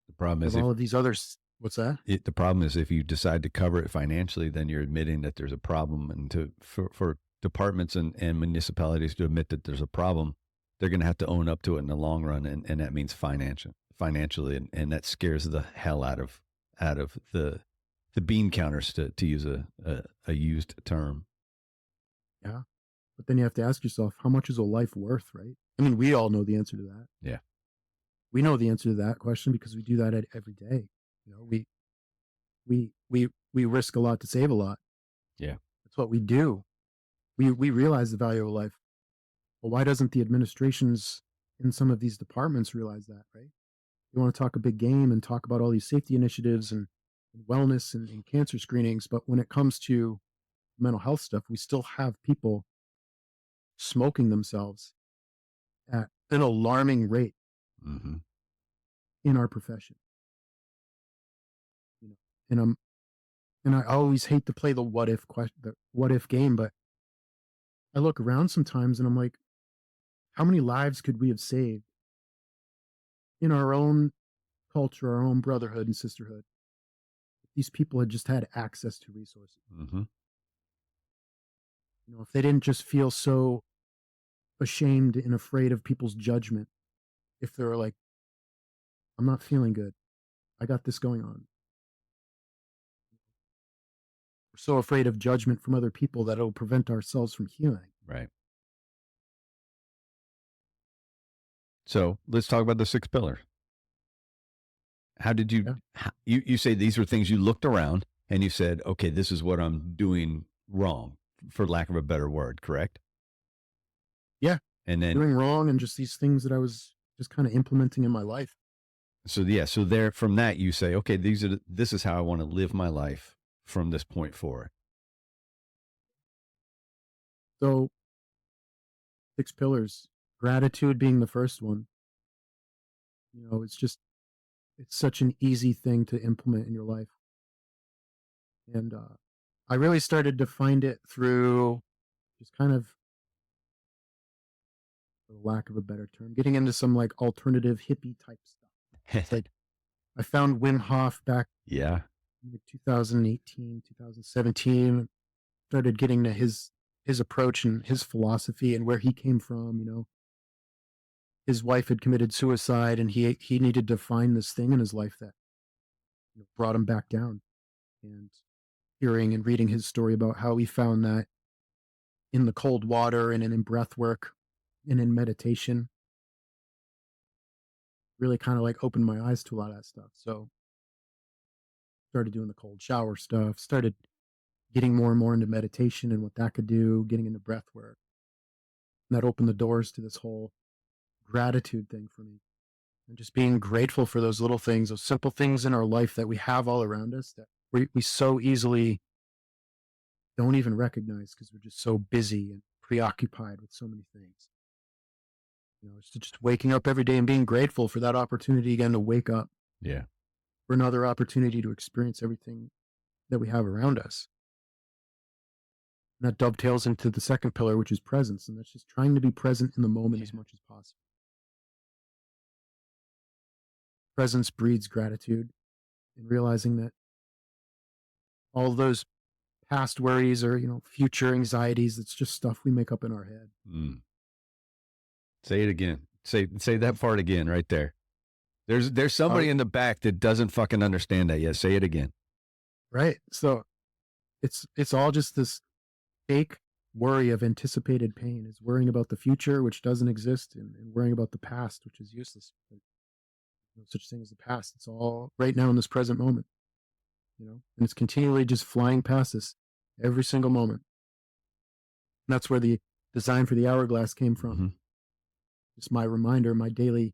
The problem is all of these others. What's that? The problem is if you decide to cover it financially, then you're admitting that there's a problem, and for departments and municipalities to admit that there's a problem, they're going to have to own up to it in the long run, and that means financially, and that scares the hell out of the bean counters, to use a used term. Yeah, but then you have to ask yourself, how much is a life worth, right? I mean, we all know the answer to that. Yeah, we know the answer to that question because we do that every day. We risk a lot to save a lot. Yeah, that's what we do. We realize the value of life. Well, why doesn't the administrations in some of these departments realize that, right? You want to talk a big game and talk about all these safety initiatives and wellness and cancer screenings, but when it comes to mental health stuff, we still have people smoking themselves at an alarming rate in our profession. And I always hate to play the what if question, the what if game, but I look around sometimes and I'm like, how many lives could we have saved in our own culture, our own brotherhood and sisterhood, these people had just had access to resources. Mm-hmm. If they didn't just feel so ashamed and afraid of people's judgment, if they were like, I'm not feeling good, I got this going on. We're so afraid of judgment from other people that it'll prevent ourselves from healing. Right. So let's talk about the 6 pillars. How did you, you say these were things you looked around and you said, okay, this is what I'm doing wrong, for lack of a better word, correct? Yeah. And then doing wrong and just these things that I was just kind of implementing in my life. So there from that you say, okay, this is how I want to live my life from this point forward. So 6 pillars, gratitude being the first one. It's such an easy thing to implement in your life. And I really started to find it through just kind of, for lack of a better term, getting into some like alternative hippie type stuff. It's like I found Wim Hof back Yeah. in 2018, 2017, started getting to his approach and his philosophy and where he came from. His wife had committed suicide and he needed to find this thing in his life that brought him back down. And hearing and reading his story about how he found that in the cold water and in breath work and in meditation really kind of like opened my eyes to a lot of that stuff. So started doing the cold shower stuff, started getting more and more into meditation and what that could do, getting into breath work. And that opened the doors to this whole gratitude thing for me. And just being grateful for those little things, those simple things in our life that we have all around us that we so easily don't even recognize because we're just so busy and preoccupied with so many things. It's just waking up every day and being grateful for that opportunity again to wake up. Yeah. For another opportunity to experience everything that we have around us. And that dovetails into the second pillar, which is presence. And that's just trying to be present in the moment as much as possible. Presence breeds gratitude and realizing that all those past worries or, future anxieties, it's just stuff we make up in our head. Mm. Say it again. Say that part again right there. There's somebody in the back that doesn't fucking understand that yet. Say it again. Right. So it's all just this fake worry of anticipated pain. Is worrying about the future, which doesn't exist, and worrying about the past, which is useless. No such thing as the past. It's all right now in this present moment. And it's continually just flying past us every single moment. And that's where the design for the hourglass came from. Mm-hmm. It's my reminder, my daily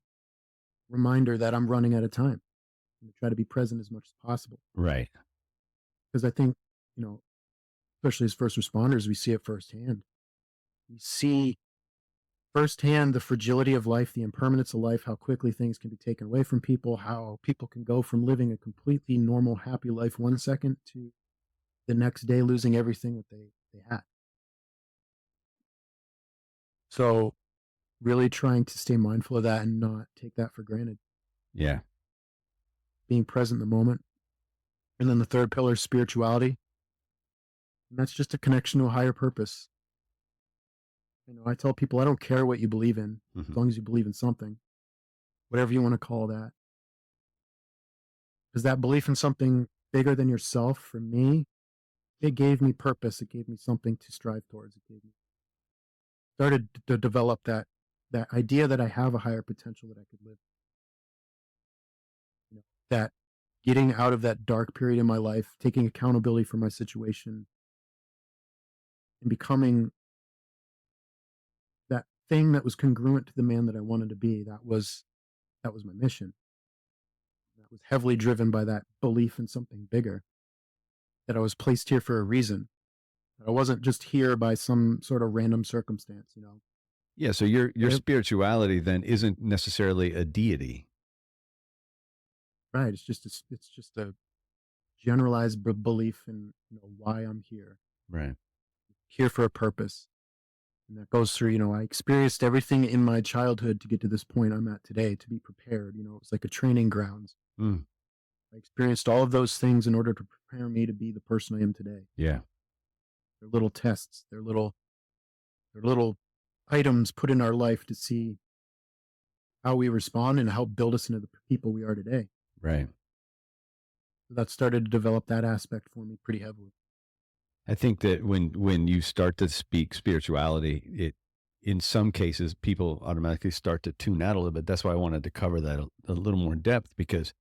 reminder that I'm running out of time. And try to be present as much as possible. Right. Because I think, especially as first responders, we see it firsthand. We see firsthand the fragility of life, the impermanence of life, how quickly things can be taken away from people, how people can go from living a completely normal, happy life 1 second to the next day losing everything that they had. So really trying to stay mindful of that and not take that for granted. Yeah. Being present in the moment. And then the third pillar is spirituality. And that's just a connection to a higher purpose. I tell people, I don't care what you believe in, as long as you believe in something, whatever you want to call that. Because that belief in something bigger than yourself, for me, it gave me purpose. It gave me something to strive towards. It gave me started to develop that idea that I have a higher potential that I could live. That getting out of that dark period in my life, taking accountability for my situation, and becoming that thing that was congruent to the man that I wanted to be. That was my mission. That was heavily driven by that belief in something bigger. That I was placed here for a reason. That I wasn't just here by some sort of random circumstance, Yeah. So your spirituality then isn't necessarily a deity. Right. It's just a generalized belief in why I'm here. Right. Here for a purpose. And that goes through, I experienced everything in my childhood to get to this point I'm at today, to be prepared. It was like a training grounds. Mm. I experienced all of those things in order to prepare me to be the person I am today. Yeah. They're little tests. They're little items put in our life to see how we respond and help build us into the people we are today. Right. So that started to develop that aspect for me pretty heavily. I think that when you start to speak spirituality, it in some cases people automatically start to tune out a little bit. That's why I wanted to cover that a little more in depth, because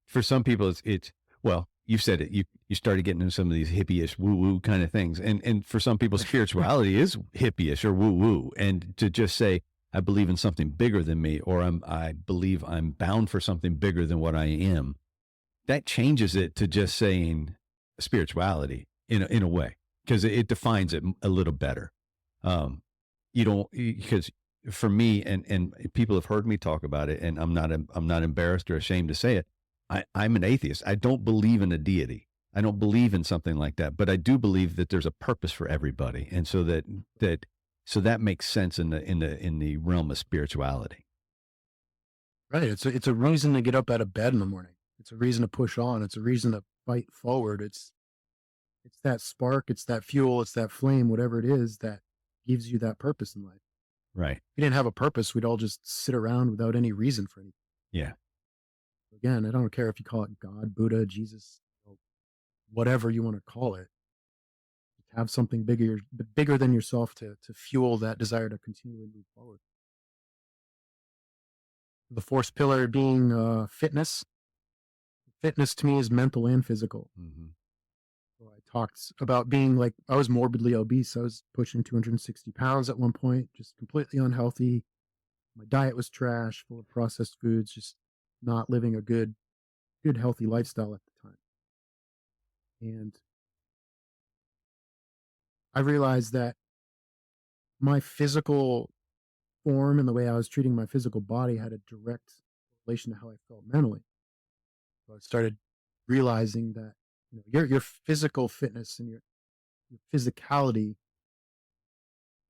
for some people it's well, you said it. You started getting into some of these hippie-ish woo-woo kind of things. And for some people spirituality is hippie-ish or woo-woo. And to just say, I believe in something bigger than me, or I believe I'm bound for something bigger than what I am, that changes it to just saying spirituality in a way, because it defines it a little better. You don't, because for me, and people have heard me talk about it, and I'm not embarrassed or ashamed to say it. I'm an atheist. I don't believe in a deity. I don't believe in something like that, but I do believe that there's a purpose for everybody, and so that makes sense in the realm of spirituality. Right. It's a reason to get up out of bed in the morning. It's a reason to push on. It's a reason to fight forward. It's that spark. It's that fuel. It's that flame. Whatever it is that gives you that purpose in life. Right. If we didn't have a purpose, we'd all just sit around without any reason for anything. Yeah. Again, I don't care if you call it God, Buddha, Jesus, whatever you want to call it. Have something bigger than yourself to fuel that desire to continually move forward. The fourth pillar being fitness. Fitness to me is mental and physical. Mm-hmm. So I talked about being like, I was morbidly obese. I was pushing 260 pounds at one point, just completely unhealthy. My diet was trash, full of processed foods, just not living a good, healthy lifestyle at the time. And I realized that my physical form and the way I was treating my physical body had a direct relation to how I felt mentally. So I started realizing that your physical fitness and your physicality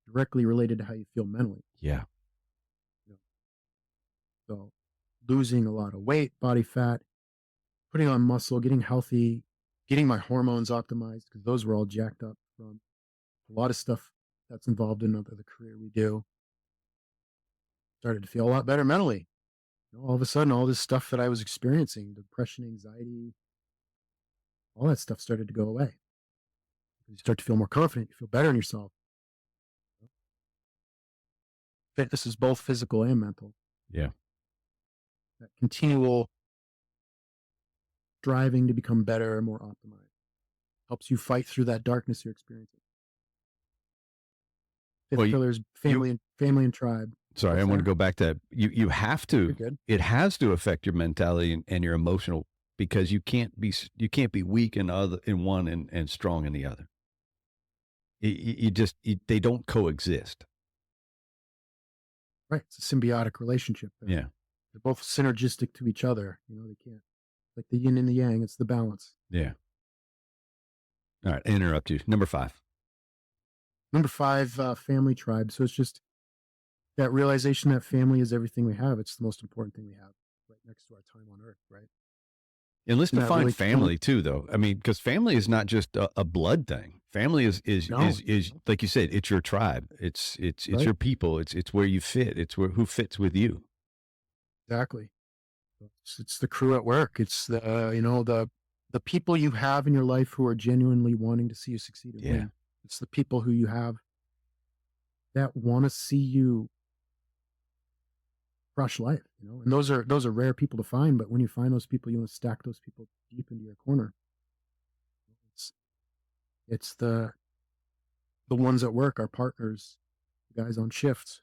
directly related to how you feel mentally. Yeah. So losing a lot of weight, body fat, putting on muscle, getting healthy, getting my hormones optimized, because those were all jacked up from a lot of stuff that's involved in the career we do. Started to feel a lot better mentally. All of a sudden, all this stuff that I was experiencing, depression, anxiety, all that stuff started to go away. You start to feel more confident. You feel better in yourself. Fitness is both physical and mental. Yeah. That continual striving to become better and more optimized helps you fight through that darkness you're experiencing. Fifth pillar is family and tribe. Sorry, I want to go back to you have to. It has to affect your mentality and your emotional, because you can't be weak in one and strong in the other. They don't coexist. Right, it's a symbiotic relationship. Yeah, they're both synergistic to each other. They can't, like the yin and the yang. It's the balance. Yeah. All right, I interrupt you. Number 5. Number 5, family tribe. So it's just that realization that family is everything we have. It's the most important thing we have, right next to our time on earth, right? And let's define family too, though. I mean, because family is not just a blood thing. Family is like you said, it's your tribe. It's right? Your people. It's where you fit. It's who fits with you. Exactly. It's the crew at work. It's the people you have in your life who are genuinely wanting to see you succeed and win. It's the people who you have that want to see you crush life, and those are rare people to find. But when you find those people, you want to stack those people deep into your corner. It's the ones at work, our partners, the guys on shifts.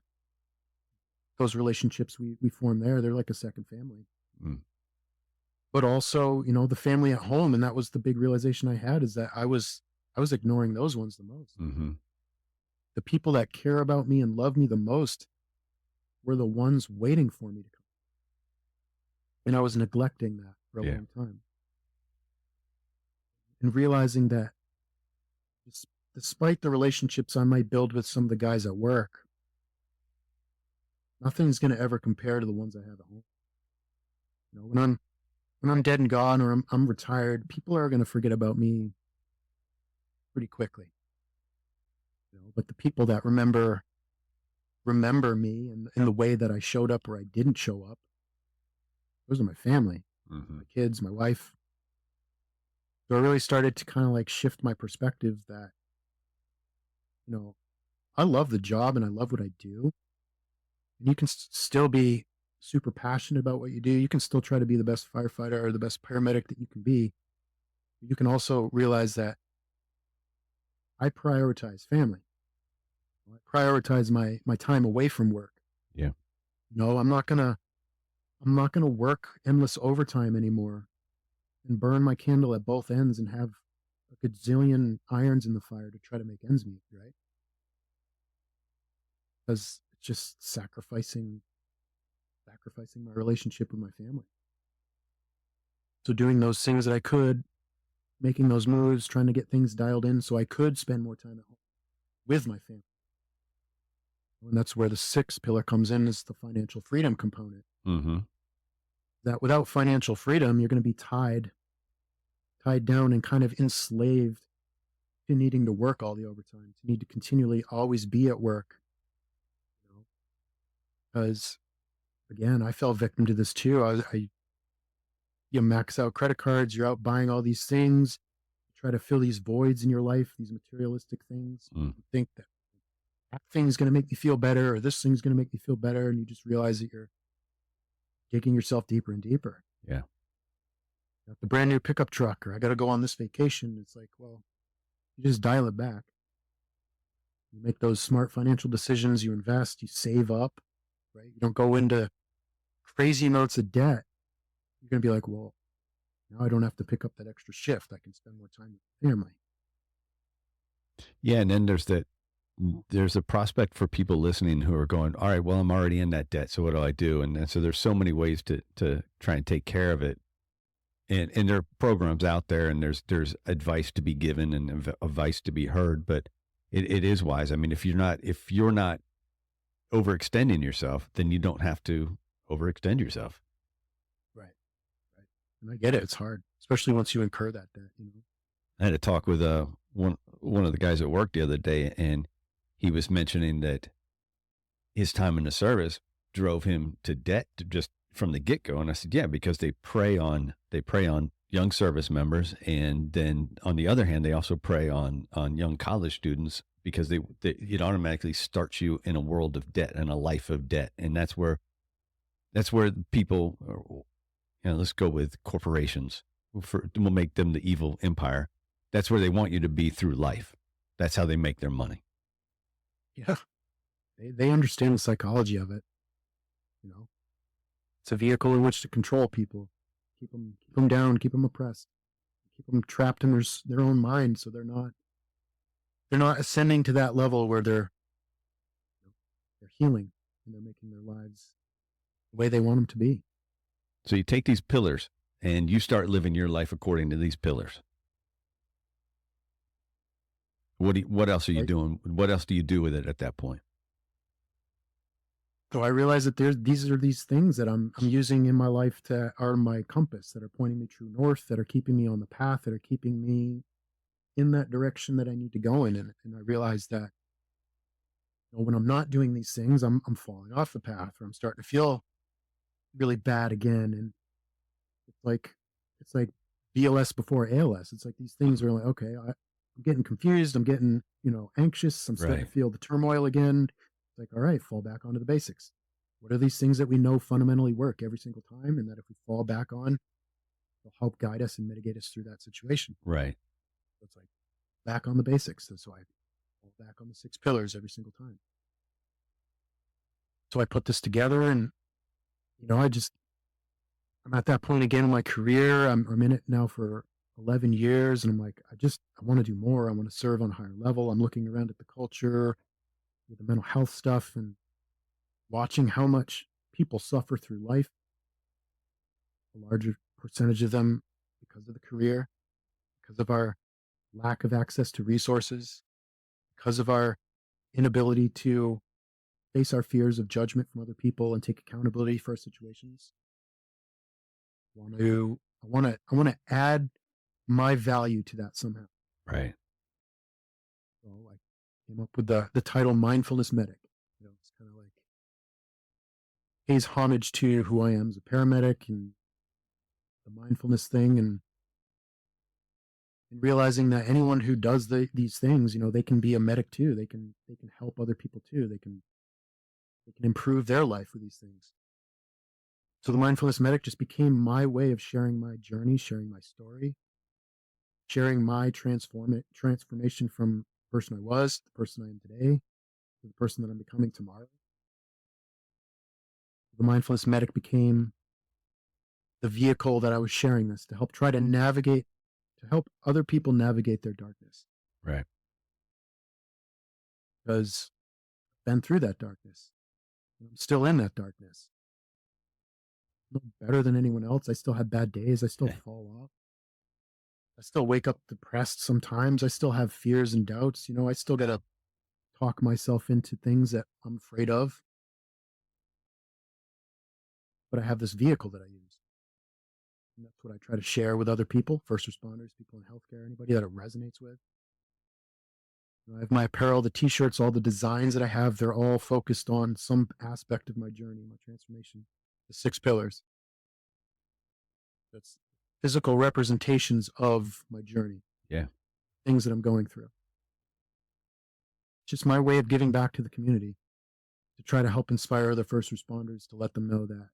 Those relationships we form there, they're like a second family. Mm. But also, the family at home, and that was the big realization I had, is that I was ignoring those ones the most. Mm-hmm. The people that care about me and love me the most were the ones waiting for me to come. And I was neglecting that for a long time. And realizing that just despite the relationships I might build with some of the guys at work, nothing's going to ever compare to the ones I have at home. When I'm dead and gone, or I'm retired, people are going to forget about me pretty quickly. But the people that remember me in the way that I showed up or I didn't show up, those are my family, my kids, my wife. So I really started to kind of like shift my perspective that, I love the job and I love what I do. And you can still be super passionate about what you do. You can still try to be the best firefighter or the best paramedic that you can be. You can also realize that I prioritize family. I prioritize my time away from work. Yeah. I'm not gonna work endless overtime anymore and burn my candle at both ends and have a gazillion irons in the fire to try to make ends meet, right? Because it's just sacrificing my relationship with my family. So doing those things that I could, making those moves, trying to get things dialed in so I could spend more time at home with my family. And that's where the sixth pillar comes in, is the financial freedom component. That without financial freedom, you're going to be tied down and kind of enslaved to needing to work all the overtime, to need to continually always be at work. Because again, I fell victim to this too. You max out credit cards, you're out buying all these things, try to fill these voids in your life, these materialistic things. You think that thing's going to make me feel better, or this thing's going to make me feel better, and you just realize that you're digging yourself deeper and deeper. Yeah. Got the brand new pickup truck, or I got to go on this vacation. It's like, well, you just dial it back. You make those smart financial decisions, you invest, you save up, right? You don't go into crazy amounts of debt. You're going to be like, well, now I don't have to pick up that extra shift. I can spend more time with family. Yeah. And then there's a prospect for people listening who are going, all right, well, I'm already in that debt, so what do I do? And so there's so many ways to try and take care of it. And there are programs out there, and there's advice to be given and advice to be heard, but it is wise. I mean, if you're not overextending yourself, then you don't have to overextend yourself. Right. And I get it. It's hard, especially once you incur that debt. I had a talk with one of the guys at work the other day, and he was mentioning that his time in the service drove him to debt just from the get-go. And I said, yeah, because they prey on young service members. And then on the other hand, they also prey on young college students, because it automatically starts you in a world of debt and a life of debt. And that's where people, let's go with corporations. We'll make them the evil empire. That's where they want you to be through life. That's how they make their money. Yeah. They understand the psychology of it. It's a vehicle in which to control people, keep them down, keep them oppressed, keep them trapped in their own mind. So they're not ascending to that level where they're healing and they're making their lives the way they want them to be. So you take these pillars and you start living your life according to these pillars. What else are you doing? What else do you do with it at that point? So I realize that these things that I'm using in my life that are my compass, that are pointing me true north, that are keeping me on the path, that are keeping me in that direction that I need to go in. And I realize that when I'm not doing these things, I'm falling off the path, or I'm starting to feel really bad again. And it's like BLS before ALS. It's like these things are like, okay, I'm getting confused. I'm getting, anxious. I'm starting to feel the turmoil again. It's like, all right, fall back onto the basics. What are these things that we know fundamentally work every single time, and that if we fall back on, they'll help guide us and mitigate us through that situation? Right. So it's like back on the basics. And so I fall back on the 6 pillars every single time. So I put this together, and, I'm at that point again in my career. I'm in it now for 11 years, and I'm like, I want to do more. I want to serve on a higher level. I'm looking around at the culture with the mental health stuff and watching how much people suffer through life. A larger percentage of them because of the career, because of our lack of access to resources, because of our inability to face our fears of judgment from other people and take accountability for our situations. I want to add my value to that somehow. Right. So I came up with the title Mindfulness Medic. It's kind of like pays homage to who I am as a paramedic and the mindfulness thing, and realizing that anyone who does these things, they can be a medic too. They can help other people too. They can improve their life with these things. So the Mindfulness Medic just became my way of sharing my journey, sharing my story, sharing my transformation from the person I was, to the person I am today, to the person that I'm becoming tomorrow. The Mindfulness Medic became the vehicle that I was sharing this to help try to navigate, to help other people navigate their darkness. Right. Because I've been through that darkness. I'm still in that darkness. I'm no better than anyone else. I still have bad days. I still fall off. I still wake up depressed sometimes. I still have fears and doubts. I still got to talk myself into things that I'm afraid of. But I have this vehicle that I use. And that's what I try to share with other people, first responders, people in healthcare, anybody that it resonates with. I have my apparel, the t-shirts, all the designs that I have, they're all focused on some aspect of my journey, my transformation. The 6 pillars. That's physical representations of my journey. Yeah. Things that I'm going through. It's just my way of giving back to the community, to try to help inspire other first responders, to let them know that,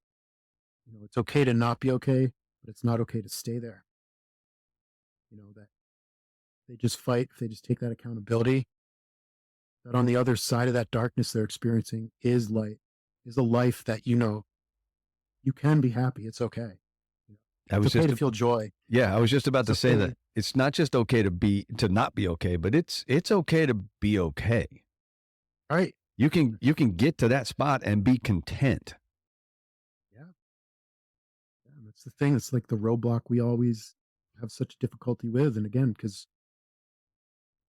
it's okay to not be okay, but it's not okay to stay there. That they just fight, if they just take that accountability, that on the other side of that darkness they're experiencing is light, is a life that you can be happy. It's okay. It's okay to feel joy. Yeah, I was just about to say that it's not just okay to not be okay, but it's okay to be okay. Right. You can get to that spot and be content. Yeah. That's the thing. It's like the roadblock we always have such difficulty with. And again, because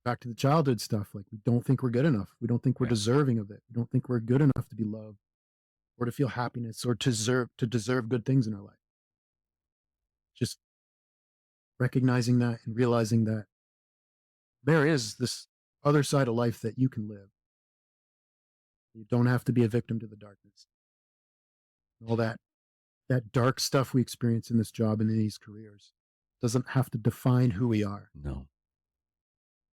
back to the childhood stuff, like we don't think we're good enough. We don't think we're deserving of it. We don't think we're good enough to be loved or to feel happiness or to deserve good things in our life. Just recognizing that and realizing that there is this other side of life that you can live. You don't have to be a victim to the darkness. All that dark stuff we experience in this job and in these careers doesn't have to define who we are.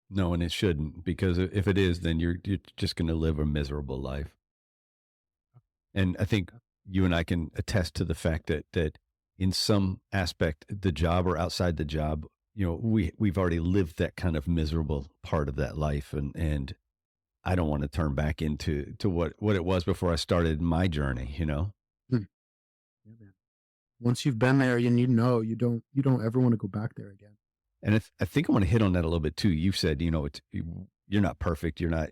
No, and it shouldn't, because if it is, then you're just going to live a miserable life. And I think you and I can attest to the fact that in some aspect, the job or outside the job, we've already lived that kind of miserable part of that life. And I don't want to turn back into what it was before I started my journey, Yeah, man. Once you've been there, and you don't ever want to go back there again. And I think I want to hit on that a little bit too. You said, you're not perfect. You're not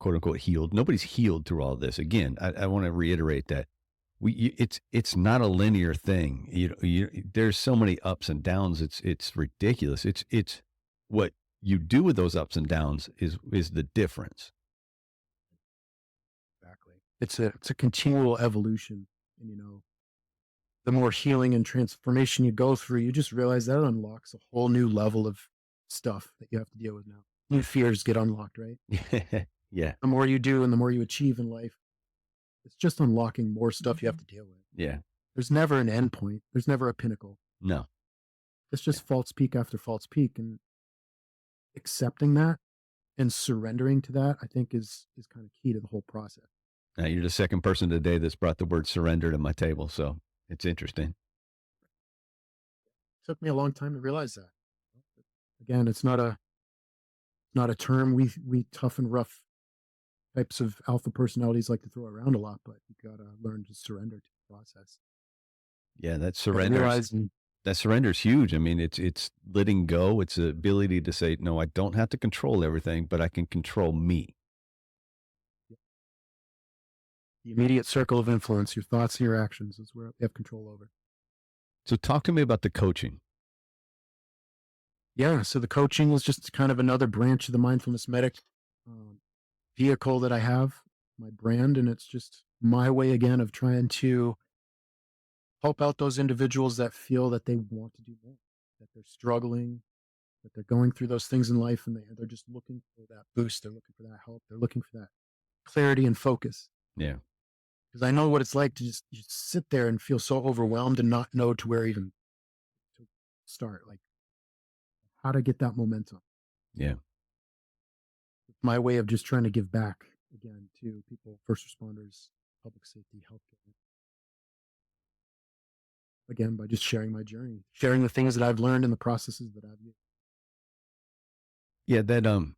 quote unquote healed. Nobody's healed through all this. Again, I want to reiterate that it's not a linear thing. There's so many ups and downs. It's ridiculous. It's what you do with those ups and downs is the difference. Exactly. It's a continual evolution. And, the more healing and transformation you go through, you just realize that unlocks a whole new level of stuff that you have to deal with now. New fears get unlocked, right? Yeah. The more you do and the more you achieve in life, it's just unlocking more stuff you have to deal with. Yeah. There's never an end point. There's never a pinnacle. No. It's just false peak after false peak. And accepting that and surrendering to that, I think is kind of key to the whole process. Now, you're the second person today that's brought the word surrender to my table. So it's interesting. It took me a long time to realize that. Again, it's not a term we tough and rough types of alpha personalities like to throw around a lot, but you got to learn to surrender to the process. Yeah, that surrender is huge. I mean, it's letting go. It's the ability to say, no, I don't have to control everything, but I can control me. The immediate circle of influence, your thoughts and your actions, is where we have control over. So talk to me about the coaching. Yeah, so the coaching was just kind of another branch of the Mindfulness Medic. vehicle that I have, my brand, and it's just my way again of trying to help out those individuals that feel that they want to do more, that they're struggling, that they're going through those things in life, and they're just looking for that boost. They're looking for that help. They're looking for that clarity and focus. Yeah. Because I know what it's like to just sit there and feel so overwhelmed and not know to where even to start, like how to get that momentum. Yeah. It's my way of just trying to give back again to people, first responders, public safety, healthcare. Again, by just sharing my journey, sharing the things that I've learned and the processes that I've used. Yeah. That,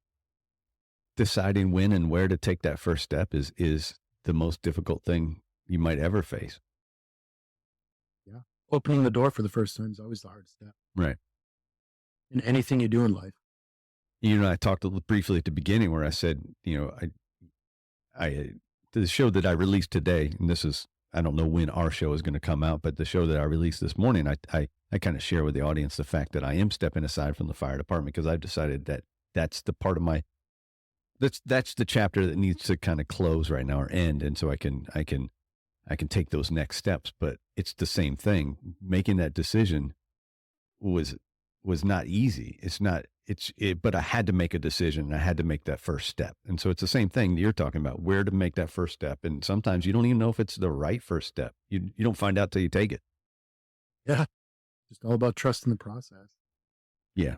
deciding when and where to take that first step is the most difficult thing you might ever face. Yeah. Opening the door for the first time is always the hardest step Right. in anything you do in life. I talked briefly at the beginning where I said, the show that I released today, and this is, I don't know when our show is going to come out, but the show that I released this morning, I kind of share with the audience the fact that I am stepping aside from the fire department because I've decided that that's the part of that's the chapter that needs to kind of close right now or end. And so I can take those next steps, but it's the same thing. Making that decision was not easy. But I had to make a decision and I had to make that first step. And so it's the same thing that you're talking about, where to make that first step. And sometimes you don't even know if it's the right first step. You don't find out till you take it. Yeah. Just all about trusting the process. Yeah.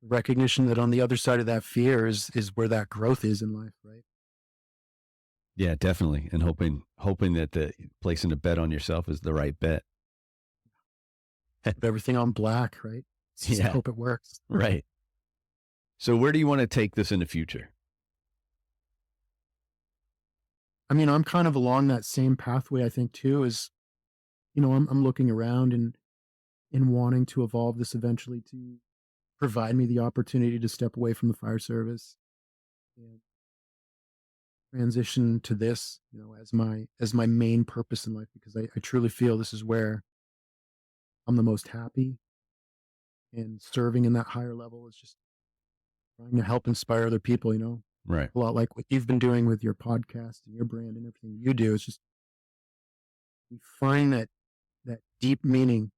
Recognition that on the other side of that fear is where that growth is in life, right? Yeah, definitely. And hoping that the placing a bet on yourself is the right bet. Put everything on black, right? Just Yeah. hope it works. Right. So where do you want to take this in the future? I mean, I'm kind of along that same pathway, I think, too, is, I'm looking around and wanting to evolve this eventually to provide me the opportunity to step away from the fire service and transition to this, as my main purpose in life, because I truly feel this is where I'm the most happy, and serving in that higher level is just trying to help inspire other people, Right. a lot like what you've been doing with your podcast and your brand and everything you do. It's just, you find that deep meaning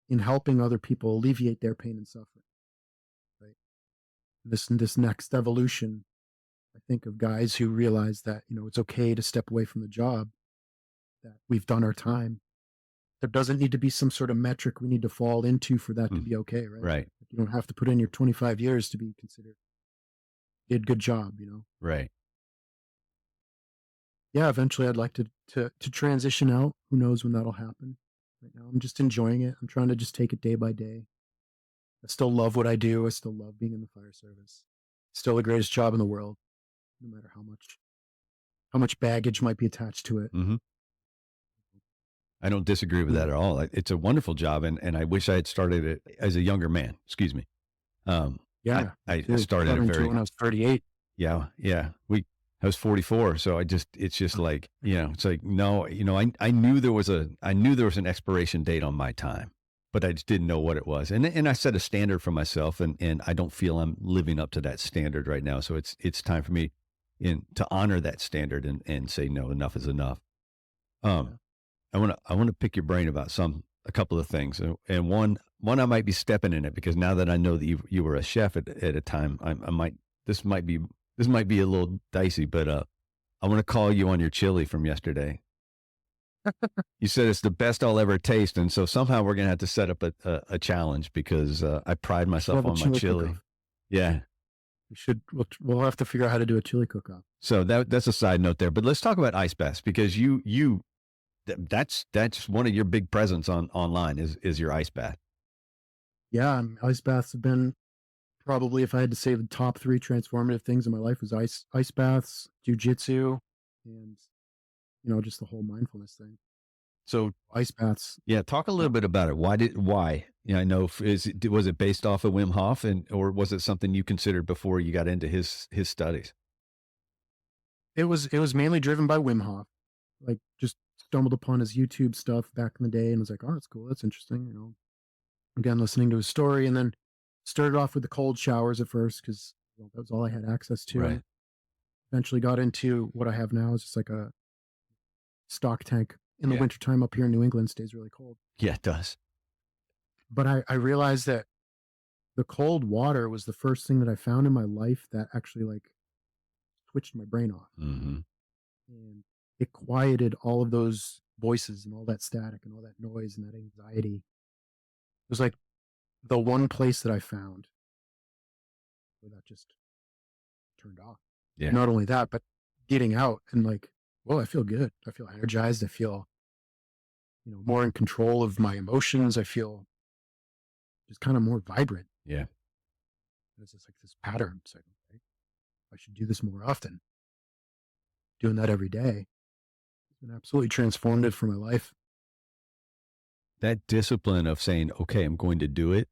in helping other people alleviate their pain and suffering, right? This next evolution, I think, of guys who realize that, it's okay to step away from the job, that we've done our time. There doesn't need to be some sort of metric we need to fall into for that to be okay, right? Right. You don't have to put in your 25 years to be considered did good job, Right. Yeah, eventually I'd like to transition out. Who knows when that'll happen? Right now, I'm just enjoying it. I'm trying to just take it day by day. I still love what I do. I still love being in the fire service. Still the greatest job in the world, no matter how much baggage might be attached to it. Mm-hmm. I don't disagree with that at all. It's a wonderful job, and I wish I had started it as a younger man. Excuse me. Yeah, I started it very when I was 38. Yeah. I was 44. So it's just like, it's like, no, I knew there was an expiration date on my time, but I just didn't know what it was. And I set a standard for myself, and I don't feel I'm living up to that standard right now. So it's time for me to honor that standard and say, no, enough is enough. I want to pick your brain about a couple of things. And one, I might be stepping in it because now that I know that you were a chef at a time, this might be a little dicey, but I want to call you on your chili from yesterday. You said it's the best I'll ever taste, and so somehow we're gonna have to set up a challenge because I pride myself on my chili. Cook-off. Yeah. We'll have to figure out how to do a chili cook-off. So that's a side note there, but let's talk about ice baths because that's one of your big presents online is your ice bath. Yeah, ice baths have been probably, if I had to say, the top 3 transformative things in my life was ice baths, jujitsu, and just the whole mindfulness thing. So ice baths. Yeah, talk a little bit about it. Why? I know was it based off of Wim Hof, or was it something you considered before you got into his studies? It was mainly driven by Wim Hof. Like, just stumbled upon his YouTube stuff back in the day and was like, oh, that's cool, that's interesting. Again, listening to his story, and then started off with the cold showers at first because That was all I had access to. Right. And eventually got into what I have now is just like a stock tank. In the Yeah. wintertime up here in New England, stays really cold. Yeah, it does. But I realized that the cold water was the first thing that I found in my life that actually like switched my brain off. Mm-hmm. And it quieted all of those voices and all that static and all that noise and that anxiety. It was like the one place that I found where that just turned off. Yeah. Not only that, but getting out and like, well, I feel good. I feel energized. I feel, more in control of my emotions. I feel just kind of more vibrant. Yeah. And it's just like this pattern. It's like, okay, I should do this more often. Doing that every day. It's been absolutely transformative for my life. That discipline of saying, okay, I'm going to do it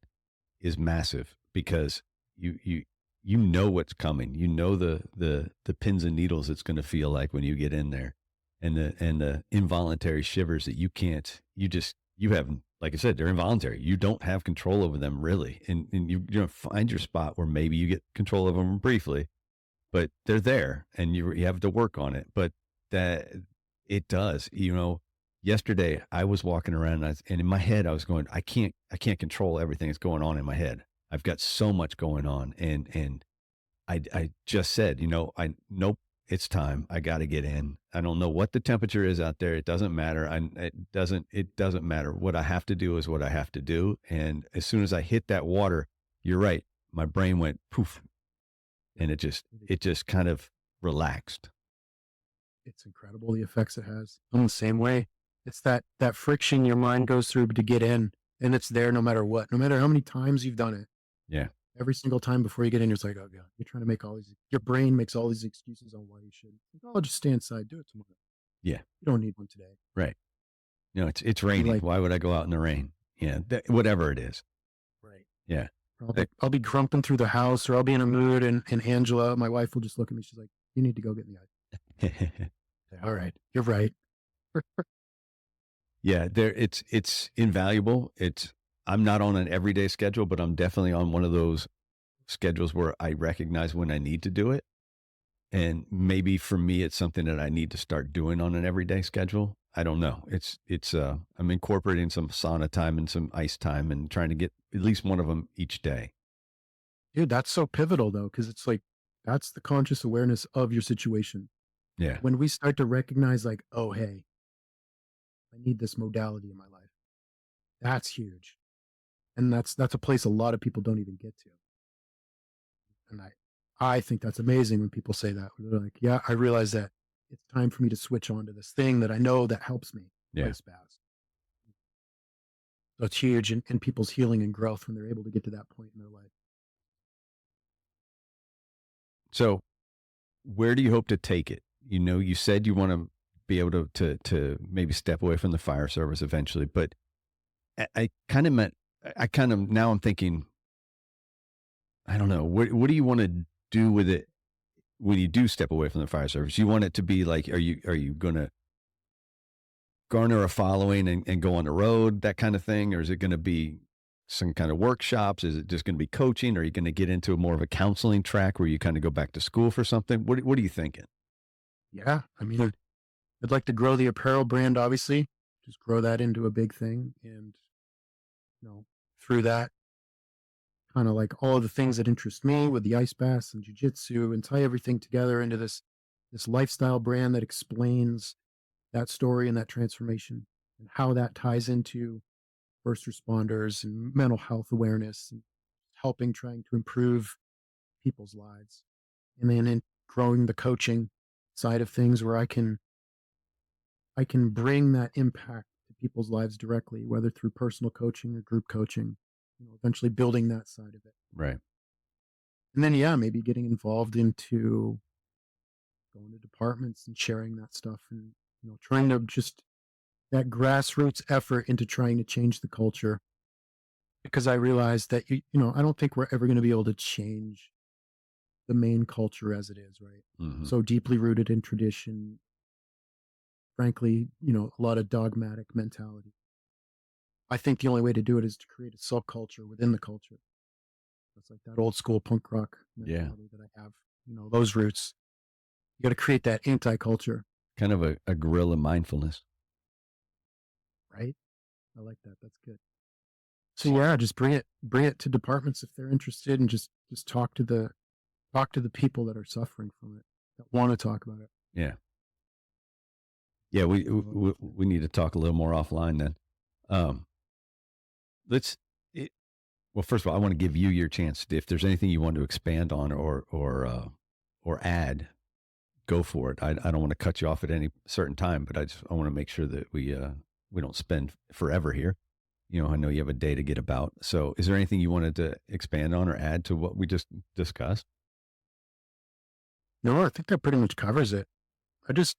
is massive because you know what's coming. You know the pins and needles it's going to feel like when you get in there, and the involuntary shivers that you have, like I said, they're involuntary. You don't have control over them really, and you find your spot where maybe you get control of them briefly, but they're there, and you have to work on it. But that it does, Yesterday I was walking around and in my head I was going, I can't control everything that's going on in my head. I've got so much going on, and I just said, nope, it's time. I got to get in. I don't know what the temperature is out there. It doesn't matter. It doesn't matter. What I have to do is what I have to do. And as soon as I hit that water, you're right. My brain went poof, and it just kind of relaxed. It's incredible the effects it has. I'm the same way. It's that friction your mind goes through to get in, and it's there no matter what, no matter how many times you've done it. Yeah. Every single time before you get in, you're like, oh god, you're trying to make your brain makes all these excuses on why you shouldn't. I'll just stay inside, do it tomorrow. Yeah. You don't need one today. Right. It's raining. Why would I go out in the rain? Yeah. Whatever it is. Right. Yeah. I'll be grumping through the house, or I'll be in a mood, and Angela, my wife, will just look at me. She's like, you need to go get in the ice. All right. You're right. Yeah, it's invaluable. I'm not on an everyday schedule, but I'm definitely on one of those schedules where I recognize when I need to do it. And maybe for me, it's something that I need to start doing on an everyday schedule. I don't know. I'm incorporating some sauna time and some ice time and trying to get at least one of them each day. Dude, that's so pivotal though, because it's like, that's the conscious awareness of your situation. Yeah. When we start to recognize like, oh, hey, I need this modality in my life. That's huge. And that's a place a lot of people don't even get to. And I think that's amazing when people say that. They're like, yeah, I realize that it's time for me to switch on to this thing that I know that helps me. Yeah. Ice baths. So it's huge in people's healing and growth when they're able to get to that point in their life. So where do you hope to take it? You said you want to be able to maybe step away from the fire service eventually, but I kind of now I'm thinking, I don't know, what do you want to do with it when you do step away from the fire service? You want it to be like, are you going to garner a following and go on the road, that kind of thing? Or is it going to be some kind of workshops? Is it just going to be coaching? Or are you going to get into more of a counseling track where you kind of go back to school for something? What are you thinking? Yeah. I mean, I'd like to grow the apparel brand, obviously, just grow that into a big thing. And, through that, kind of like all of the things that interest me with the ice baths and jiu-jitsu, and tie everything together into this lifestyle brand that explains that story and that transformation and how that ties into first responders and mental health awareness and trying to improve people's lives. And then in growing the coaching side of things where I can bring that impact to people's lives directly, whether through personal coaching or group coaching, eventually building that side of it. Right. And then, yeah, maybe getting involved into going to departments and sharing that stuff and, trying to just that grassroots effort into trying to change the culture. Because I realized that, I don't think we're ever going to be able to change the main culture as it is, right? Mm-hmm. So deeply rooted in tradition, frankly, a lot of dogmatic mentality. I think the only way to do it is to create a subculture within the culture. It's like that old school punk rock mentality that I have, those roots. You got to create that anti-culture. Kind of a guerrilla mindfulness. Right. I like that. That's good. So yeah, just bring it to departments if they're interested, and just talk to the people that are suffering from it, that want to talk about it. Yeah. Yeah. We need to talk a little more offline then. Well, first of all, I want to give you your chance. If there's anything you want to expand on or add, go for it. I don't want to cut you off at any certain time, but I want to make sure that we don't spend forever here. I know you have a day to get about. So is there anything you wanted to expand on or add to what we just discussed? No, I think that pretty much covers it. I just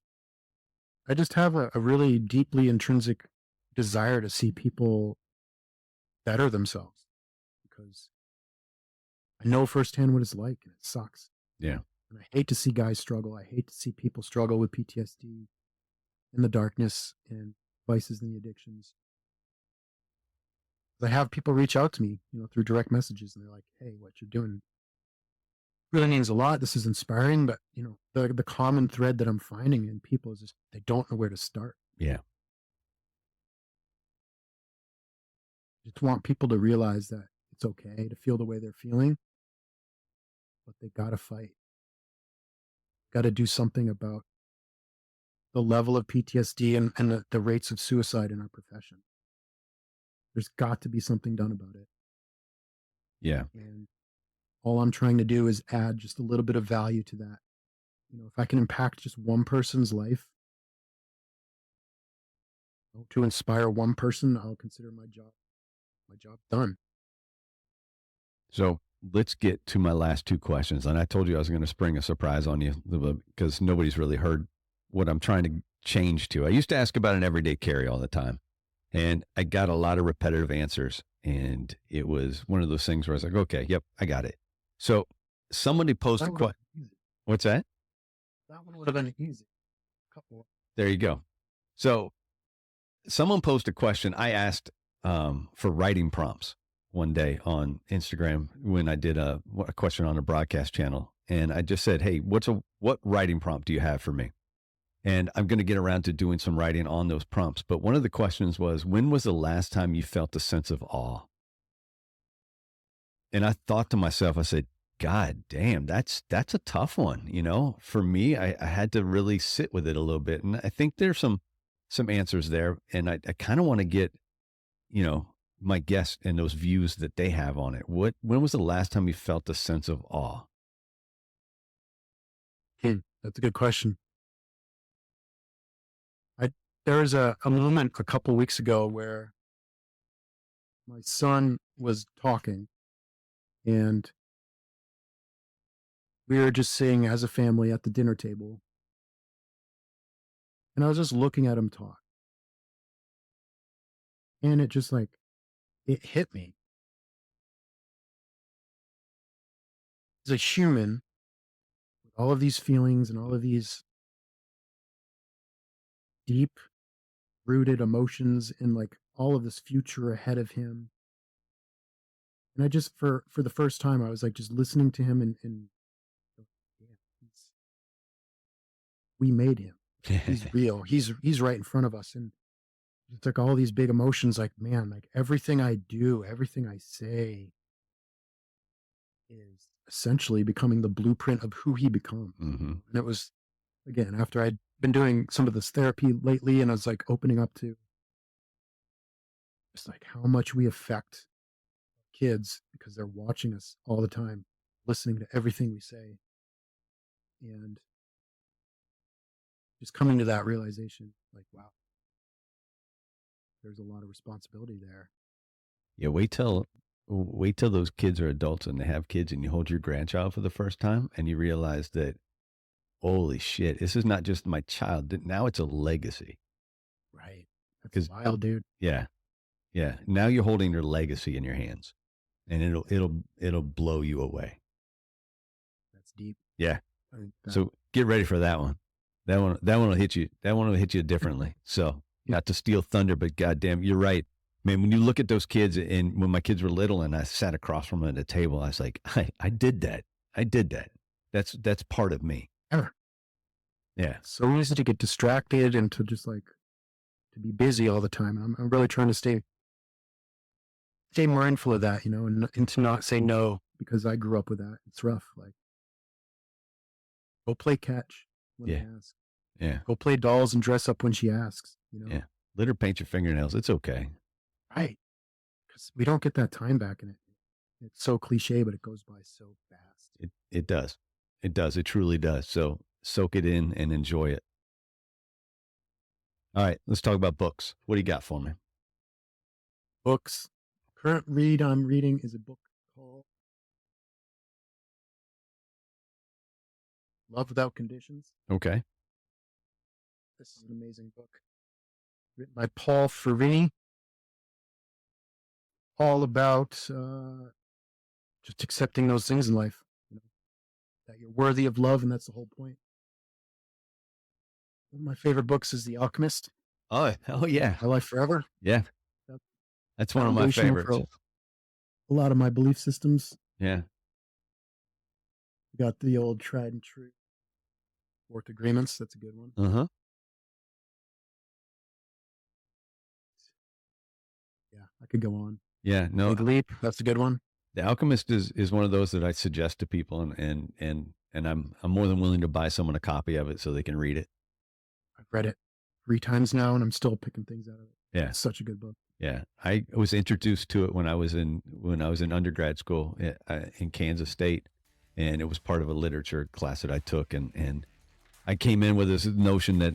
have a really deeply intrinsic desire to see people better themselves, because I know firsthand what it's like, and it sucks. Yeah. And I hate to see guys struggle. I hate to see people struggle with PTSD and the darkness and vices and the addictions. I have people reach out to me, through direct messages, and they're like, "Hey, what you're doing really means a lot. This is inspiring." But the common thread that I'm finding in people is just they don't know where to start. Yeah. Just want people to realize that it's okay to feel the way they're feeling, but they gotta fight. Gotta do something about the level of PTSD and the rates of suicide in our profession. There's got to be something done about it. Yeah. And all I'm trying to do is add just a little bit of value to that. If I can impact just one person's life, to inspire one person, I'll consider my job done. So let's get to my last two questions. And I told you I was going to spring a surprise on you because nobody's really heard what I'm trying to change to. I used to ask about an everyday carry all the time, and I got a lot of repetitive answers. And it was one of those things where I was like, okay, yep, I got it. So somebody posted, what's that? That one would have been easy. Couple. There you go. So someone posted a question. I asked for writing prompts one day on Instagram when I did a question on a broadcast channel. And I just said, hey, what writing prompt do you have for me? And I'm going to get around to doing some writing on those prompts. But one of the questions was, when was the last time you felt a sense of awe? And I thought to myself, I said, God damn, that's a tough one. For me, I had to really sit with it a little bit. And I think there's some answers there. And I kind of want to get, my guests and those views that they have on it. When was the last time you felt a sense of awe? That's a good question. There was a moment a couple weeks ago where my son was talking, and we were just sitting as a family at the dinner table, and I was just looking at him talk, and it just it hit me. As a human, with all of these feelings and all of these deep rooted emotions and all of this future ahead of him. And I just, for the first time, I was just listening to him and we made him. He's real. He's right in front of us. And it's all these big emotions, man, everything I do, everything I say is essentially becoming the blueprint of who he becomes. Mm-hmm. And it was, again, after I'd been doing some of this therapy lately, and I was opening up to just how much we affect kids because they're watching us all the time, listening to everything we say, and just coming to that realization, wow, there's a lot of responsibility there. Yeah, wait till those kids are adults and they have kids, and you hold your grandchild for the first time and you realize that, holy shit, this is not just my child. Now it's a legacy. Right. That's wild, dude. Yeah. Yeah. Now you're holding your legacy in your hands, and it'll blow you away. That's deep. Yeah. So get ready for that one. That one will hit you. That one will hit you differently. So not to steal thunder, but goddamn, you're right. Man, when you look at those kids, and when my kids were little and I sat across from them at a table, I was like, I did that. I did that. That's part of me. Ever. Yeah. So easy to get distracted and to just like to be busy all the time. I'm really trying to stay mindful of that, and to not say no, because I grew up with that. It's rough. Like, go play catch when Yeah. they ask. Yeah. Go play dolls and dress up when she asks. Yeah. Let her paint your fingernails. It's okay. Right. Because we don't get that time back in it. It's so cliche, but it goes by so fast. It does. It does. It truly does. So soak it in and enjoy it. All right, let's talk about books. What do you got for me? Books. Current read I'm reading is a book called Love Without Conditions. Okay. This is an amazing book. Written by Paul Ferrini. All about just accepting those things in life. That you're worthy of love, and that's the whole point. One of my favorite books is The Alchemist. Oh yeah. My Life Forever. Yeah. That's That's one of my foundational for favorites. a lot of my belief systems. Yeah. We got the old tried and true Fourth Agreements. That's a good one. Uh-huh. Yeah, I could go on. Yeah. No, Big Leap. That's a good one. The Alchemist is one of those that I suggest to people, and I'm more than willing to buy someone a copy of it so they can read it. I've read it 3 times now, and I'm still picking things out of it. Yeah. It's such a good book. Yeah, I was introduced to it when I was in undergrad school in Kansas State, and it was part of a literature class that I took, and I came in with this notion that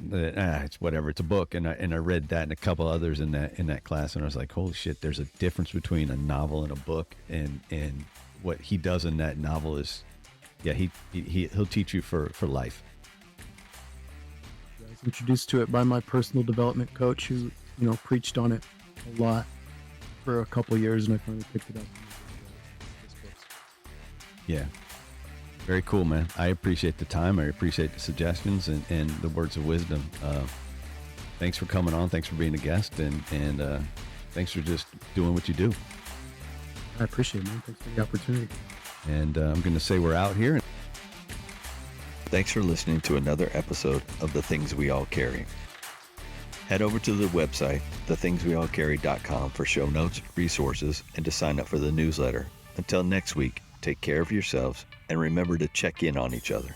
it's whatever, it's a book, and I read that and a couple others in that class, and I was like, holy shit, there's a difference between a novel and a book, and what he does in that novel is, yeah, he'll teach you for life. I was introduced to it by my personal development coach, who preached on it a lot for a couple of years, and I finally picked it up. Yeah. Very cool, man. I appreciate the time. I appreciate the suggestions and the words of wisdom. Thanks for coming on. Thanks for being a guest, and thanks for just doing what you do. I appreciate it, man. Thanks for the opportunity. And I'm going to say we're out here. Thanks for listening to another episode of The Things We All Carry. Head over to the website, thethingsweallcarry.com, for show notes, resources, and to sign up for the newsletter. Until next week, take care of yourselves and remember to check in on each other.